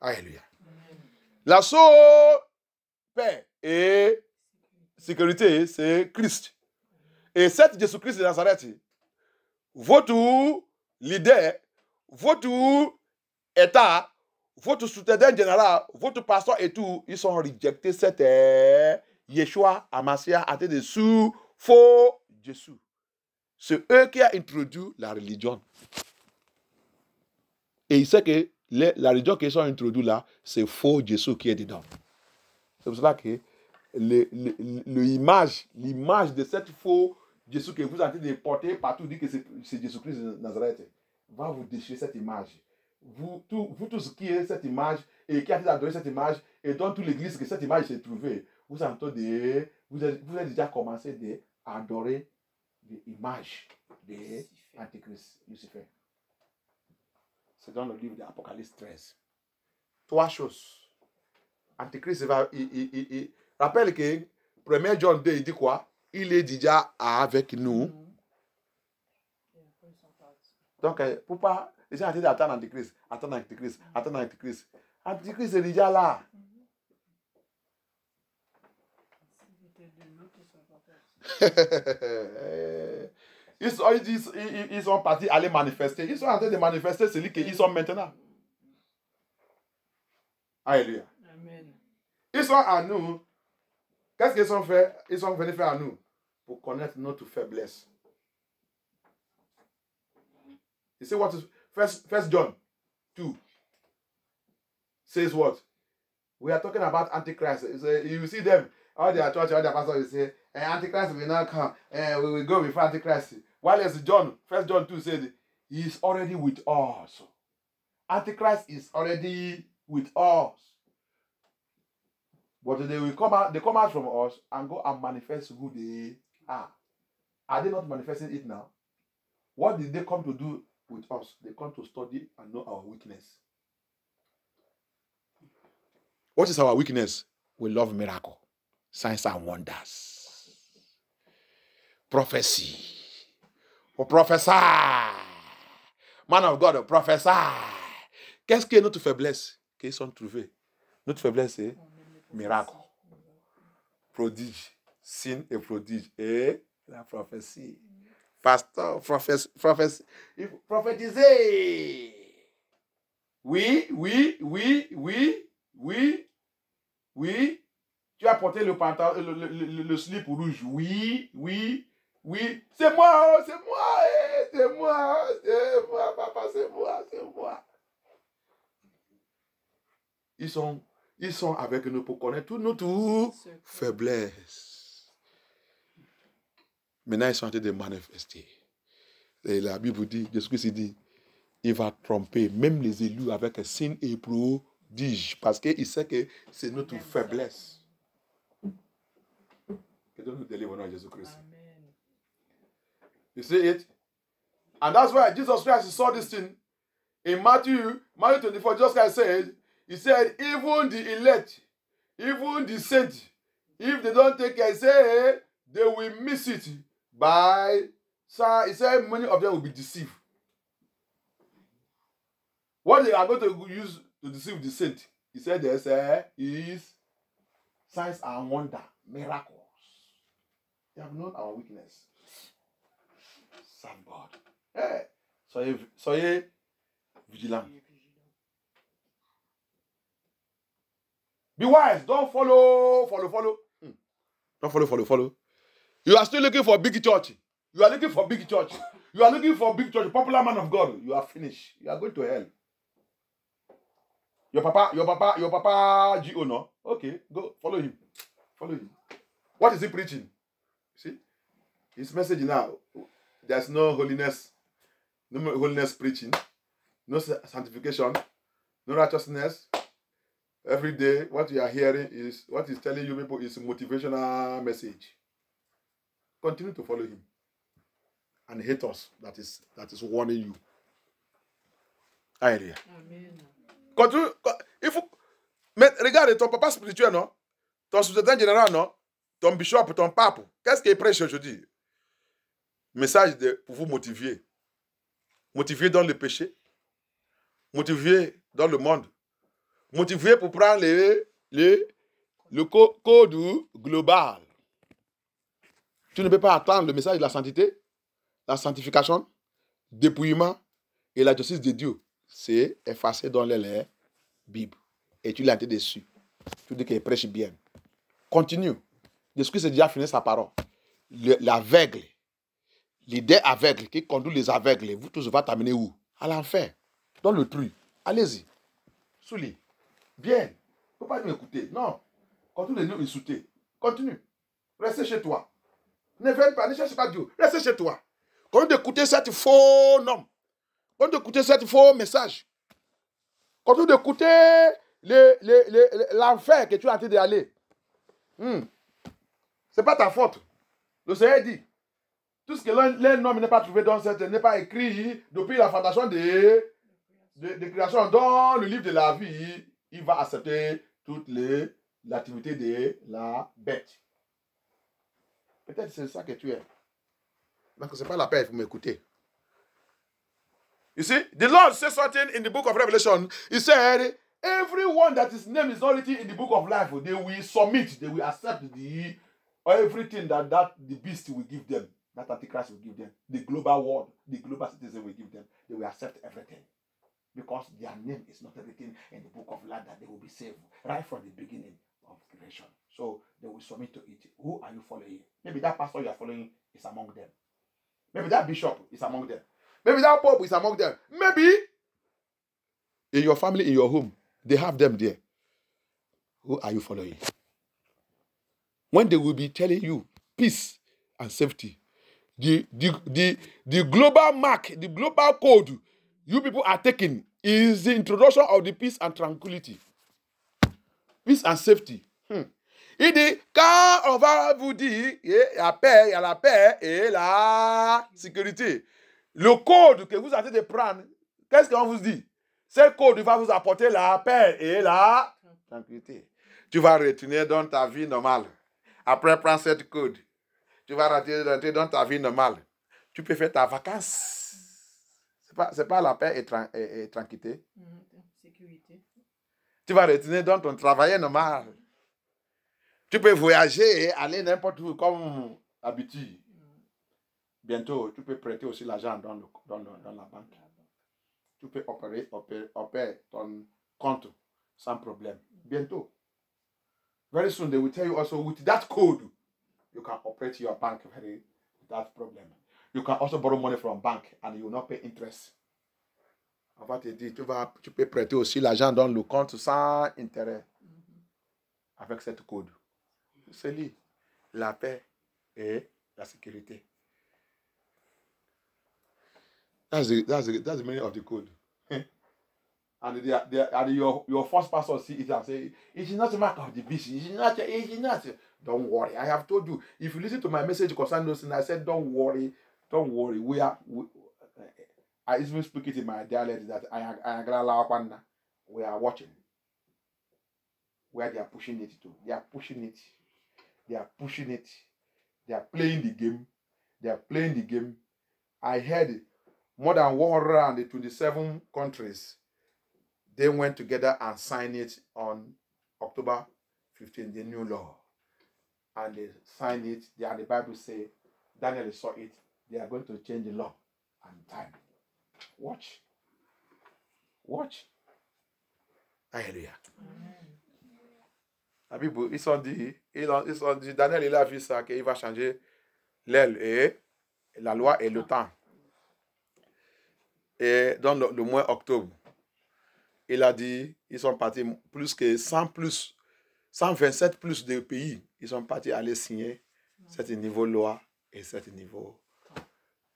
Alléluia. La seule paix et sécurité, c'est Christ. Et cet Jésus-Christ de Nazareth, votre leader, votre État, votre soutien général, votre pasteur et tout, ils sont rejectés cet Yeshua, Amasia, à tête de sous faux Jésus. C'est eux qui ont introduit la religion. Et il sait que la religion qu'ils ont introduite là, c'est faux Jésus qui est dedans. C'est pour cela que l'image de cette faux Jésus que vous êtes en train de porter partout, dit que c'est Jésus-Christ de Nazareth, va vous déchirer cette image. Vous tous qui avez cette image et qui avez adoré cette image, et dans toute l'église que cette image s'est trouvée, vous avez déjà commencé à adorer l'image de l'Antéchrist, Lucifer. C'est dans le livre de l'Apocalypse 13. 3 choses. Antéchrist va. Rappelle que 1 John 2, il dit quoi? Il est déjà avec nous. Donc, pour pas. Les gens ont dit attendre Antéchrist. Antéchrist est déjà là. Ils sont partis aller manifester. Ils sont en train de manifester celui qu'ils sont maintenant. Alléluia. Amen. Ils sont à nous. Qu'est-ce qu'ils ont fait? Ils sont venus faire à nous pour connaître notre faiblesse. You see what is First John 2 says what? We are talking about Antichrist. You see them, all their church, all their pastors will say, Antichrist will not come, we will go before Antichrist. While as First John 2 said, he is already with us. Antichrist is already with us. But they come out from us and go and manifest who they are. Are they not manifesting it now? What did they come to do with us. They come to study and know our weakness. What is our weakness? We love miracle, signs and wonders, prophecy. Or prophesy. Man of God, prophesy. Qu'est-ce que notre faiblesse? Qu'ils sont trouvés. Notre faiblesse, c'est miracle, prodige, signe et prodige. Et la prophétie. Pasteur, prophétiser. Oui. Tu as porté le pantalon, le slip rouge. Oui. C'est moi, papa, c'est moi. Ils sont avec nous pour connaître toutes nos faiblesses. Maintenant, ils sont en train de manifester. Et la Bible dit, Jésus-Christ dit, il va tromper même les élus avec un signe et prodige. Parce qu'il sait que c'est notre faiblesse. Que Dieu nous délivre au nom de Jésus-Christ. You see it? And that's why Jesus Christ saw this thing in Matthew 24. Jesus Christ said, he said, even the elect, even the saints, if they don't take care, he said, they will miss it by, so he said, many of them will be deceived. What they are going to use to deceive the saint, he said, is signs and wonder, miracles. They have known our weakness. Thank God. Hey, soyez vigilants. Be wise. Don't follow. Don't follow. You are still looking for big church. You are looking for big church. Popular man of God. You are finished. You are going to hell. Your papa G.O. no? Okay, go follow him. What is he preaching? See? His message now. There's no holiness preaching, no sanctification, no righteousness. Every day, what you are hearing is, what he's telling you people is a motivational message. Continue to follow him. And hate us, that is warning you. Amen. Continue. Mais regarde, ton papa spirituel, non? Ton sous-secrétaire général, non? Ton bishop, ton pape. Qu'est-ce qu'il prêche aujourd'hui? Message pour vous motiver. Motiver dans le péché. Motiver dans le monde. Motiver pour prendre le code global. Tu ne peux pas attendre le message de la sainteté, la sanctification, dépouillement et la justice de Dieu. C'est effacé dans les Bibles. Et tu l'as été dessus. Tu dis qu'il prêche bien. Continue. Jésus s'est déjà fini sa parole. L'aveugle. L'idée aveugle qui conduit les aveugles, vous tous va t'amener où? À l'enfer. Dans le trou. Allez-y. Souli. Bien. Il ne faut pas m'écouter. Non. Continue de nous insulter. Continue. Restez chez toi. Ne viens pas, ne cherche pas Dieu. Restez chez toi. Continue d'écouter cette faux nom. Continue d'écouter cette faux message. Continue d'écouter l'enfer que tu es en train d'aller. Ce n'est pas ta faute. Le Seigneur dit. Tout ce que l'homme n'est pas trouvé dans cette, n'est pas écrit depuis la fondation de création dans le livre de la vie, il va accepter toute l'activité de la bête. Peut-être c'est ça que tu es. Donc ce n'est pas la peine, il faut m'écouter. You see, the Lord said something in the book of Revelation. He said, everyone that his name is not written in the book of life, they will submit, they will accept everything that the beast will give them. That Antichrist will give them. The global world, the global citizen will give them. They will accept everything. Because their name is not written in the book of life that they will be saved right from the beginning of creation. So they will submit to it. Who are you following? Maybe that pastor you are following is among them. Maybe that bishop is among them. Maybe that pope is among them. Maybe in your family, in your home, they have them there. Who are you following? When they will be telling you peace and safety, the global mark, the global code you people are taking is the introduction of the peace and tranquility. Peace and safety. Il dit, quand on va vous dire, il y a la paix et la sécurité. Le code que vous avez de prendre, qu'est-ce qu'on vous dit? Ce code va vous apporter la paix et la tranquillité. Tu vas retourner dans ta vie normale. Après, prends cette code. Tu vas rentrer dans ta vie normale. Tu peux faire ta vacance. C'est pas la paix et tranquillité. Sécurité. Tu vas retourner dans ton travail normal. Tu peux voyager et aller n'importe où comme d'habitude. Bientôt, tu peux prêter aussi l'argent dans la banque. Tu peux opérer ton compte sans problème. Bientôt. Very soon, they will tell you also with that code, you can operate your bank without problem. You can also borrow money from bank and you will not pay interest. On va te dire, tu peux prêter aussi l'argent dans le compte sans intérêt. Avec cette code. C'est lui, la paix et la sécurité. That's the meaning of the code. And your first pastor see it and say, it's not a mark of the beast. It's not. Don't worry. I have told you. If you listen to my message concerning those things, I said, don't worry. I even speak it in my dialect that we are watching. Where they are pushing it to. They are pushing it. They are pushing it. They are playing the game. They are playing the game. I heard more than 127 countries. They went together and signed it on October 15, the new law. And they signed it. And the Bible says, Daniel saw it. They are going to change the law and time. Watch. Watch. Hallelujah. La Bible, ils sont dit, Daniel, il a vu ça, qu'il va changer l'aile et la loi et le temps. Et dans le mois octobre, il a dit, ils sont partis plus que 127 plus de pays. Ils sont partis aller signer cet niveau loi et cet niveau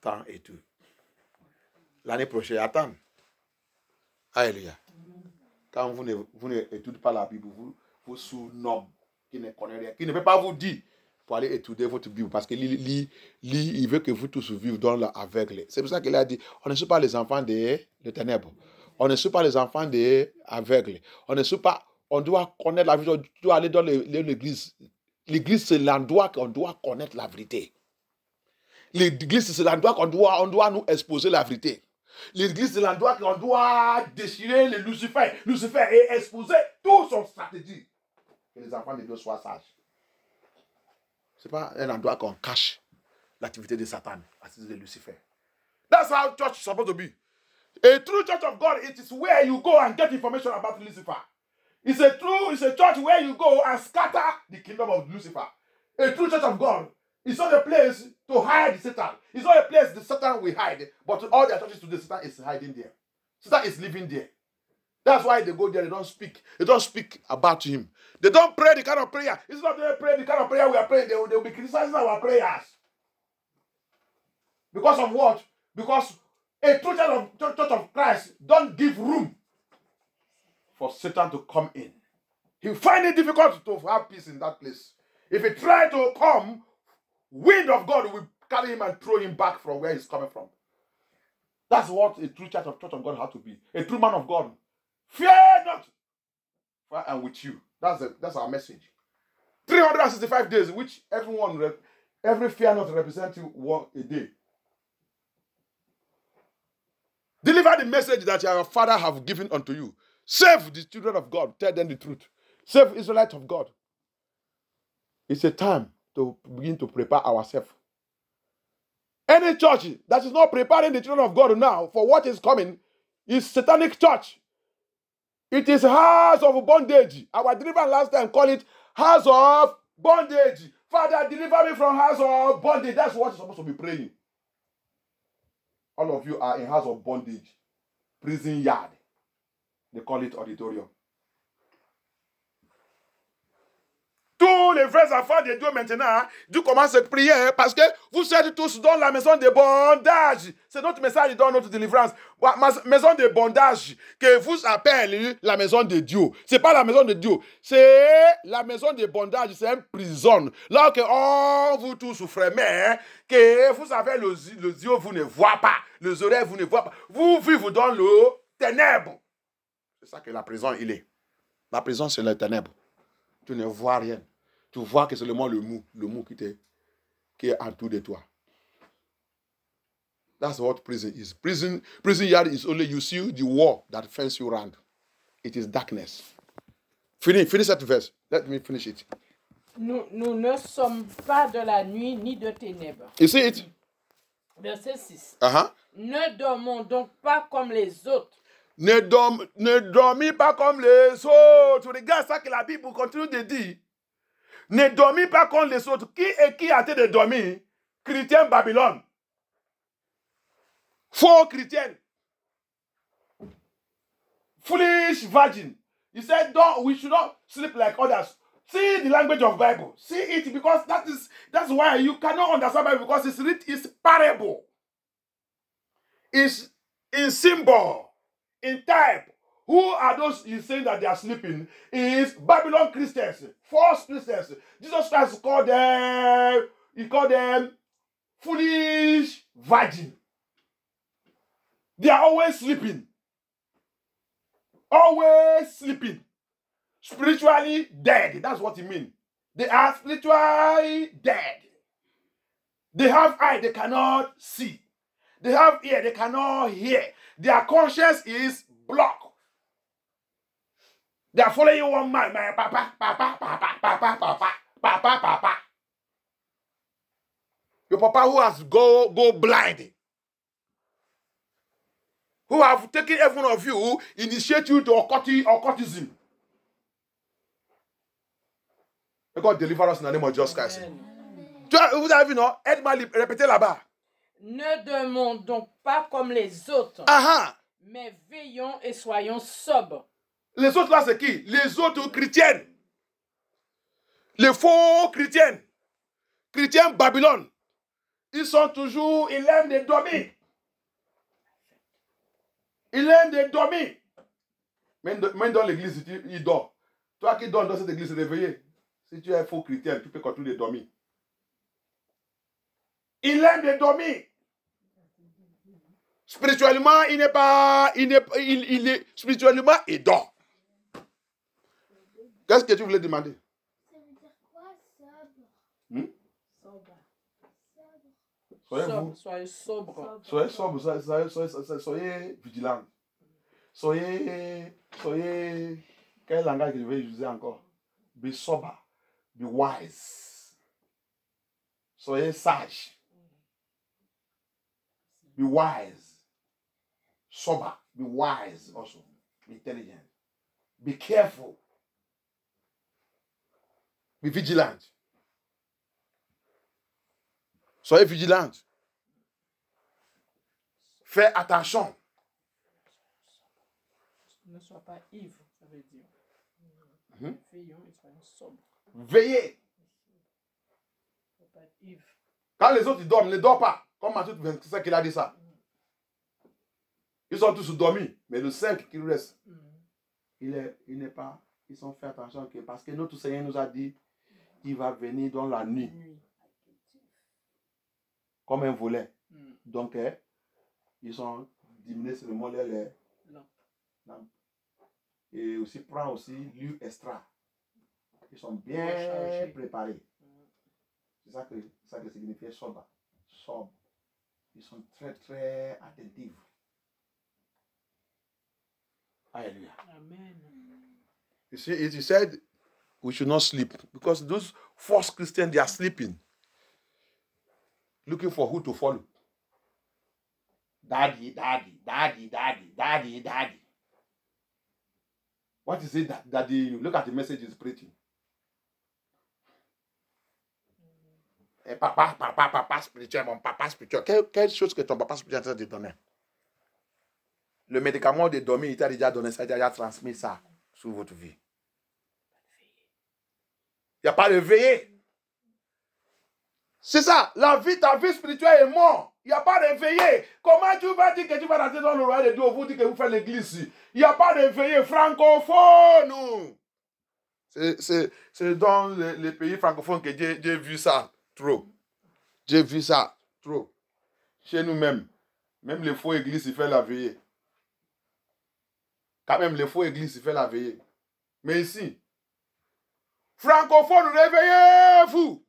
temps et tout. L'année prochaine, attends. Alléluia. Quand vous n'étudiez pas la Bible, vous sous-noms qui ne connaissent rien, qui ne peut pas vous dire pour aller étudier votre Bible, parce qu'il il veut que vous tous viviez dans l'aveugle. C'est pour ça qu'il a dit, on ne suit pas les enfants des ténèbres. On ne suit pas les enfants des aveugles. On doit connaître la vérité. On doit aller dans l'église. L'église, c'est l'endroit qu'on doit connaître la vérité. L'église, c'est l'endroit qu'on doit nous exposer la vérité. L'église, c'est l'endroit qu'on doit déchirer le Lucifer et exposer toute son stratégie. Que les enfants de Dieu soient sages. Ce n'est pas un endroit qu'on cache l'activité de Satan, l'activité de Lucifer. That's how church is supposed to be. A true church of God, it is where you go and get information about Lucifer. It's a church where you go and scatter the kingdom of Lucifer. A true church of God is not a place to hide Satan. It's not a place the Satan will hide. But all their churches today, Satan is hiding there. Satan is living there. That's why they go there, they don't speak. They don't speak about him. They don't pray the kind of prayer. It's not they pray the kind of prayer we are praying. They will be criticizing our prayers. Because of what? Because a true church of Christ don't give room for Satan to come in. He find it difficult to have peace in that place. If he try to come, wind of God will carry him and throw him back from where he's coming from. That's what a true church of God has to be. A true man of God. Fear not, for I am with you. That's our message. 365 days, which every fear not represents a day. Deliver the message that your Father have given unto you. Save the children of God. Tell them the truth. Save Israelites of God. It's a time to begin to prepare ourselves. Any church that is not preparing the children of God now for what is coming is satanic church. It is house of bondage. Our deliverance last time called it house of bondage. Father, deliver me from house of bondage. That's what you're supposed to be praying. All of you are in house of bondage. Prison yard. They call it auditorium. Too Vous, les vrais enfants de Dieu maintenant, hein, Dieu commence à prier hein, parce que vous êtes tous dans la maison de bondage. C'est notre message dans notre délivrance. Maison de bondage que vous appelez la maison de Dieu. Ce n'est pas la maison de Dieu. C'est la maison de bondage. C'est une prison. Là que vous tous souffrez, mais que vous avez le yeux, vous ne voyez pas. Les oreilles, vous ne voyez pas. Vous vivez dans le ténèbre. C'est ça que la prison, il est. La prison, c'est le ténèbre. Tu ne vois rien. Tu vois que c'est seulement le mou qui est autour de toi. That's what prison is. Prison yard is only you see the wall that fence you around. It is darkness. Finish that verse. Let me finish it. Nous ne sommes pas de la nuit ni de ténèbres. You see it? Verset 6. Ne dormons donc pas comme les autres. Ne dormis pas comme les autres. Regarde ça que la Bible continue de dire. Ne dormis pas comme les autres. Qui a été de dormir? Chrétien Babylone. Faux chrétien. Foolish virgin. He said, we should not sleep like others. See the language of Bible. See it because that's why you cannot understand Bible because it's parable. It's in symbol, in type. Who are those he's saying that they are sleeping? Is Babylon Christians, false Christians. Jesus Christ called them foolish virgin. They are always sleeping. Always sleeping. Spiritually dead. That's what he means. They are spiritually dead. They have eyes, they cannot see. They have ear, they cannot hear. Their conscience is blocked. They are following one man, my papa. Your papa who has go blind. Who have taken every one of you, initiate you to occultism. May God deliver us in the name of Jesus Christ. Vous avez vu, non? Aide-moi à répéter là-bas. Ne dormons donc pas comme les autres, mais veillons et soyons sobres. Les autres là, c'est qui? Les autres chrétiennes. Les faux chrétiennes. Chrétiens Babylone. Ils sont toujours, ils aiment de dormir. Ils aiment de dormir. Même dans l'église, il dort. Toi qui dors dans cette église, réveillé. Si tu es faux chrétien, tu peux continuer de dormir. Il aime de dormir. Spirituellement, il est spirituellement, il dort. Qu'est-ce que tu voulais demander? Ça veut dire quoi, sobre? Soyez sobre. Soyez sobre, soyez vigilant. Soyez, quel langage que je vais utiliser encore? Be sober, be wise. Soyez sage. Be wise. Sober, be wise also. Be intelligent. Be careful. Be vigilant. Soyez vigilant. Fais attention. Ne sois pas ivre, ça veut dire. Veillons et soyons sobres. Veillez. Ne sois pas ivre. Quand les autres ils dorment, ne dors pas. Comme Matthieu 25 qu'il a dit ça. Ils sont tous dormis. Mais le 5 qui reste, il n'est pas. Ils ont fait attention que parce que notre Seigneur nous a dit qu'il va venir dans la nuit. Comme un volet. Donc, ils ont diminué seulement les lampes. Et aussi, prend aussi l'huile extra. Ils sont bien préparés. C'est ça que signifie sobre. Sobre. Ils sont très, très attentifs. Hallelujah. Amen. You see, he said we should not sleep because those false Christians, they are sleeping. Looking for who to follow. Daddy. What is it that daddy? Look at the message he's preaching. Papa spirituel, mon papa spirituel. Quelle chose que ton papa spirituel t'a donné? Le médicament de dormir, il t'a déjà donné ça, il t'a déjà transmis ça sur votre vie. Il n'y a pas de veillée. C'est ça, ta vie spirituelle est morte. Il n'y a pas de veillée. Comment tu vas dire que tu vas rentrer dans le royaume de Dieu, vous dites que vous faites l'église? Il n'y a pas de veillée francophone. C'est dans les pays francophones que j'ai vu ça trop. J'ai vu ça trop. Chez nous-mêmes, même les faux églises, ils font la veillée. Quand même, les faux églises, ils font la veillée. Mais ici, francophones, réveillez-vous.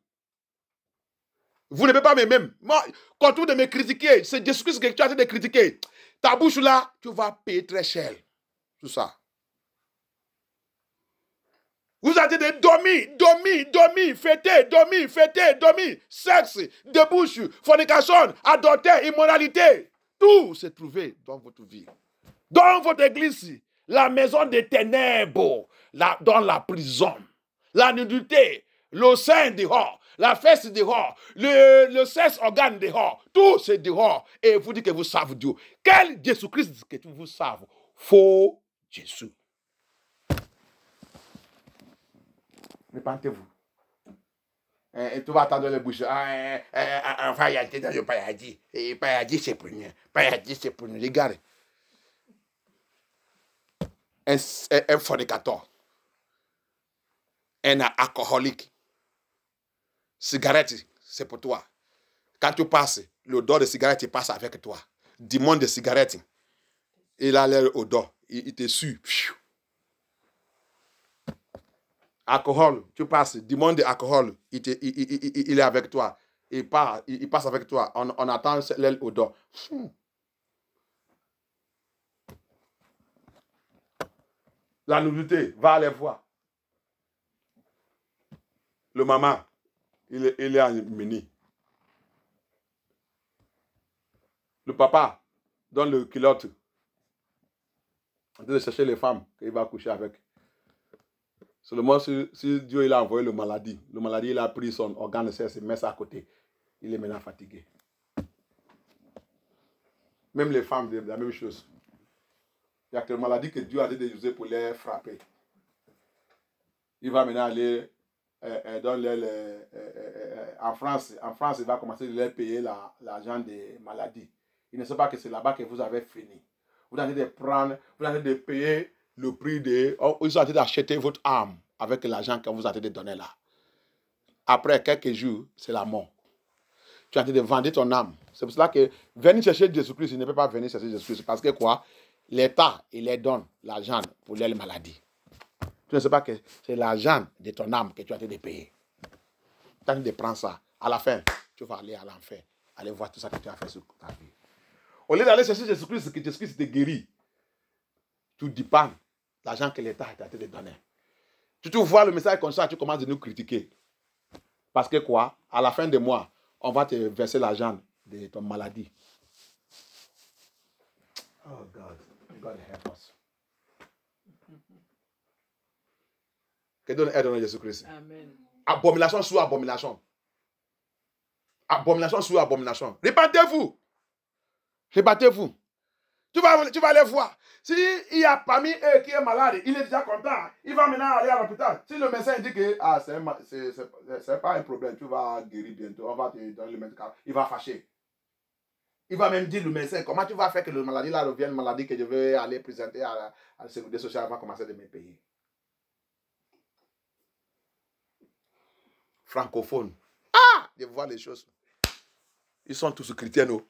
Vous ne pouvez pas même. Moi, quand tu de me critiquer, c'est Jésus-Christ que tu as en train de critiquer. Ta bouche là, tu vas payer très cher. Tout ça. Vous avez des dormir, fêter, dormir, sexe, débouche, fornication, adultère, immoralité. Tout s'est trouvé dans votre vie. Dans votre église, la maison des ténèbres, dans la prison, la nudité, le sein dehors, la fesse dehors, le sexe organe dehors, tout c'est dehors. Et vous dites que vous savez Dieu. Quel Jésus-Christ que vous savez? Faux Jésus. Répentez-vous. Et tu vas attendre les bouches. Enfin, il y a dans le paradis. Et paradis, c'est pour nous. Paradis, c'est pour nous. Regardez. Un fornicateur. Un alcoolique. Cigarette, c'est pour toi. Quand tu passes, l'odeur de cigarette passe avec toi. Démon de cigarette. Il a l'odeur. Il te suit. Alcool, tu passes, démon de alcool, il est avec toi. Il passe avec toi. On attend l'odeur. La nudité, va aller voir. Le maman, il est en mini. Le papa, dans le culotte, en train de chercher les femmes qu'il va coucher avec. Seulement si Dieu il a envoyé le maladie il a pris son organe de sexe et met ça à côté. Il est maintenant fatigué. Même les femmes, la même chose. Il y a que la maladie que Dieu a dit de user pour les frapper. Il va maintenant aller en France, il va commencer à leur payer l'argent des maladies. Il ne sait pas que c'est là-bas que vous avez fini. Vous avez de prendre, vous avez de payer le prix de... Ils sont en train d'acheter votre âme avec l'argent que vous avez de donner là. Après quelques jours, c'est la mort. Tu as en train de vendre ton âme. C'est pour cela que venir chercher Jésus-Christ, il ne peut pas venir chercher Jésus-Christ. Parce que quoi? L'État, il leur donne l'argent pour les maladies. Tu ne sais pas que c'est l'argent de ton âme que tu as en train de payer. Tu as en train de prendre ça. À la fin, tu vas aller à l'enfer. Aller voir tout ça que tu as fait sur ta vie. Au lieu d'aller chercher Jésus-Christ, que Jésus-Christ te guérit, tu dépends l'argent que l'État est en train de donner. Tu vois le message comme ça, tu commences à nous critiquer. Parce que quoi? À la fin du mois, on va te verser l'argent de ton maladie. Oh God, God help us. Que donne aide à Jésus-Christ. Amen. Abomination sur abomination. Abomination sur abomination. Répentez-vous. Répentez-vous. Tu vas aller voir. S'il y a parmi eux qui est malade, il est déjà content. Il va maintenant aller à l'hôpital. Si le médecin dit que c'est pas un problème, tu vas guérir bientôt, on va te donner le médicament, il va fâcher. Il va même dire le médecin, comment tu vas faire que le maladie là revienne, maladie que je vais aller présenter à la sécurité sociale avant de commencer de me payer. Francophone. Ah, je vois les choses. Ils sont tous chrétiens, non?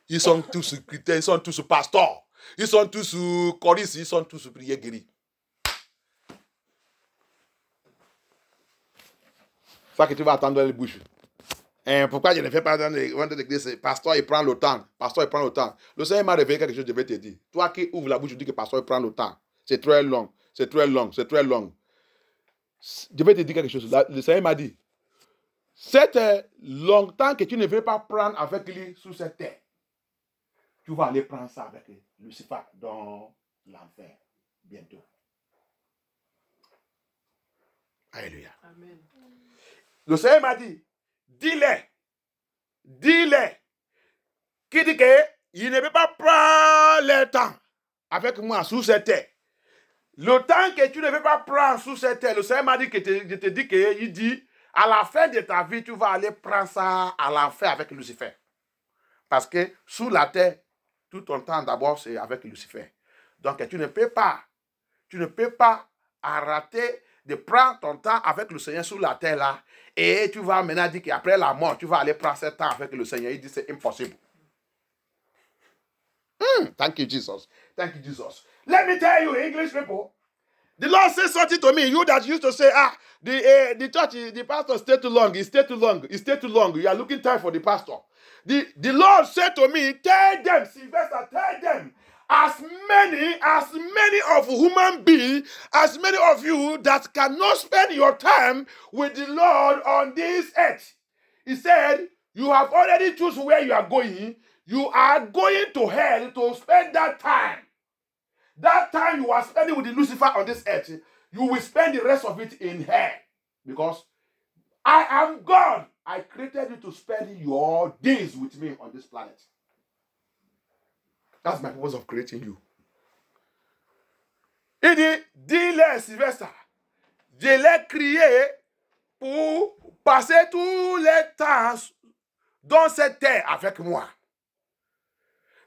Ils sont tous chrétiens, ils sont tous pasteurs. Ils sont tous choristes, ils sont tous priés guéris. Ça que tu vas attendre dans les bouches. Pourquoi je ne fais pas dans l'église? Pasteur, il prend le temps. Pasteur, il prend le temps. Le Seigneur m'a révélé quelque chose, je vais te dire. Toi qui ouvres la bouche, tu dis que pasteur, il prend le temps. C'est très long. C'est très long. C'est très long. Je vais te dire quelque chose. Le Seigneur m'a dit, c'est longtemps que tu ne veux pas prendre avec lui sous cette terre. Tu vas aller prendre ça avec Lucifer dans l'enfer bientôt. Alléluia. Amen. Le Seigneur m'a dit, dis-le, qui dit qu'il ne veut pas prendre le temps avec moi sous cette terre. Le temps que tu ne veux pas prendre sous cette terre, le Seigneur m'a dit que je te dis qu'il dit, à la fin de ta vie, tu vas aller prendre ça à l'enfer avec Lucifer. Parce que sous la terre, tout ton temps d'abord, c'est avec Lucifer. Donc tu ne peux pas arrêter de prendre ton temps avec le Seigneur sur la terre là, et tu vas maintenant dire qu'après la mort, tu vas aller prendre ce temps avec le Seigneur. Il dit c'est impossible. Thank you, Jesus. Thank you, Jesus. Let me tell you, English people. The Lord says something to me. You that used to say, the church, the pastor stay too long. He stay too long. He stay too long. You are looking time for the pastor. The Lord said to me, tell them, Sylvester, tell them, as many of human beings, as many of you that cannot spend your time with the Lord on this earth. He said, you have already chosen where you are going. You are going to hell to spend that time. That time you are spending with Lucifer on this earth, you will spend the rest of it in hell. Because I am God. I created you to spend your days with me on this planet. That's my purpose of creating you. Il dit, dis-le, Sylvester, je l'ai créé pour passer tous les temps dans cette terre avec moi.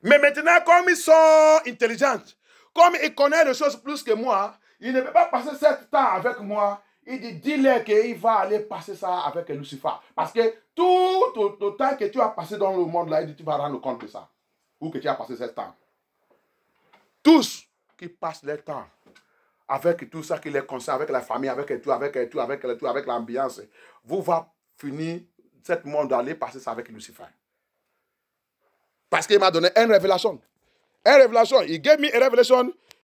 Mais maintenant, comme ils sont intelligents, comme ils connaissent les choses plus que moi, il ne peut pas passer ce temps avec moi. Il dit, dis-leur qu'il va aller passer ça avec Lucifer. Parce que tout le temps que tu as passé dans le monde là, il dit, tu vas rendre compte de ça. Ou que tu as passé ce temps. Tous qui passent leur temps avec tout ça qui les concerne, avec la famille, avec tout, avec l'ambiance, vous va finir ce monde d'aller passer ça avec Lucifer. Parce qu'il m'a donné une révélation. Une révélation. Il gave me a revelation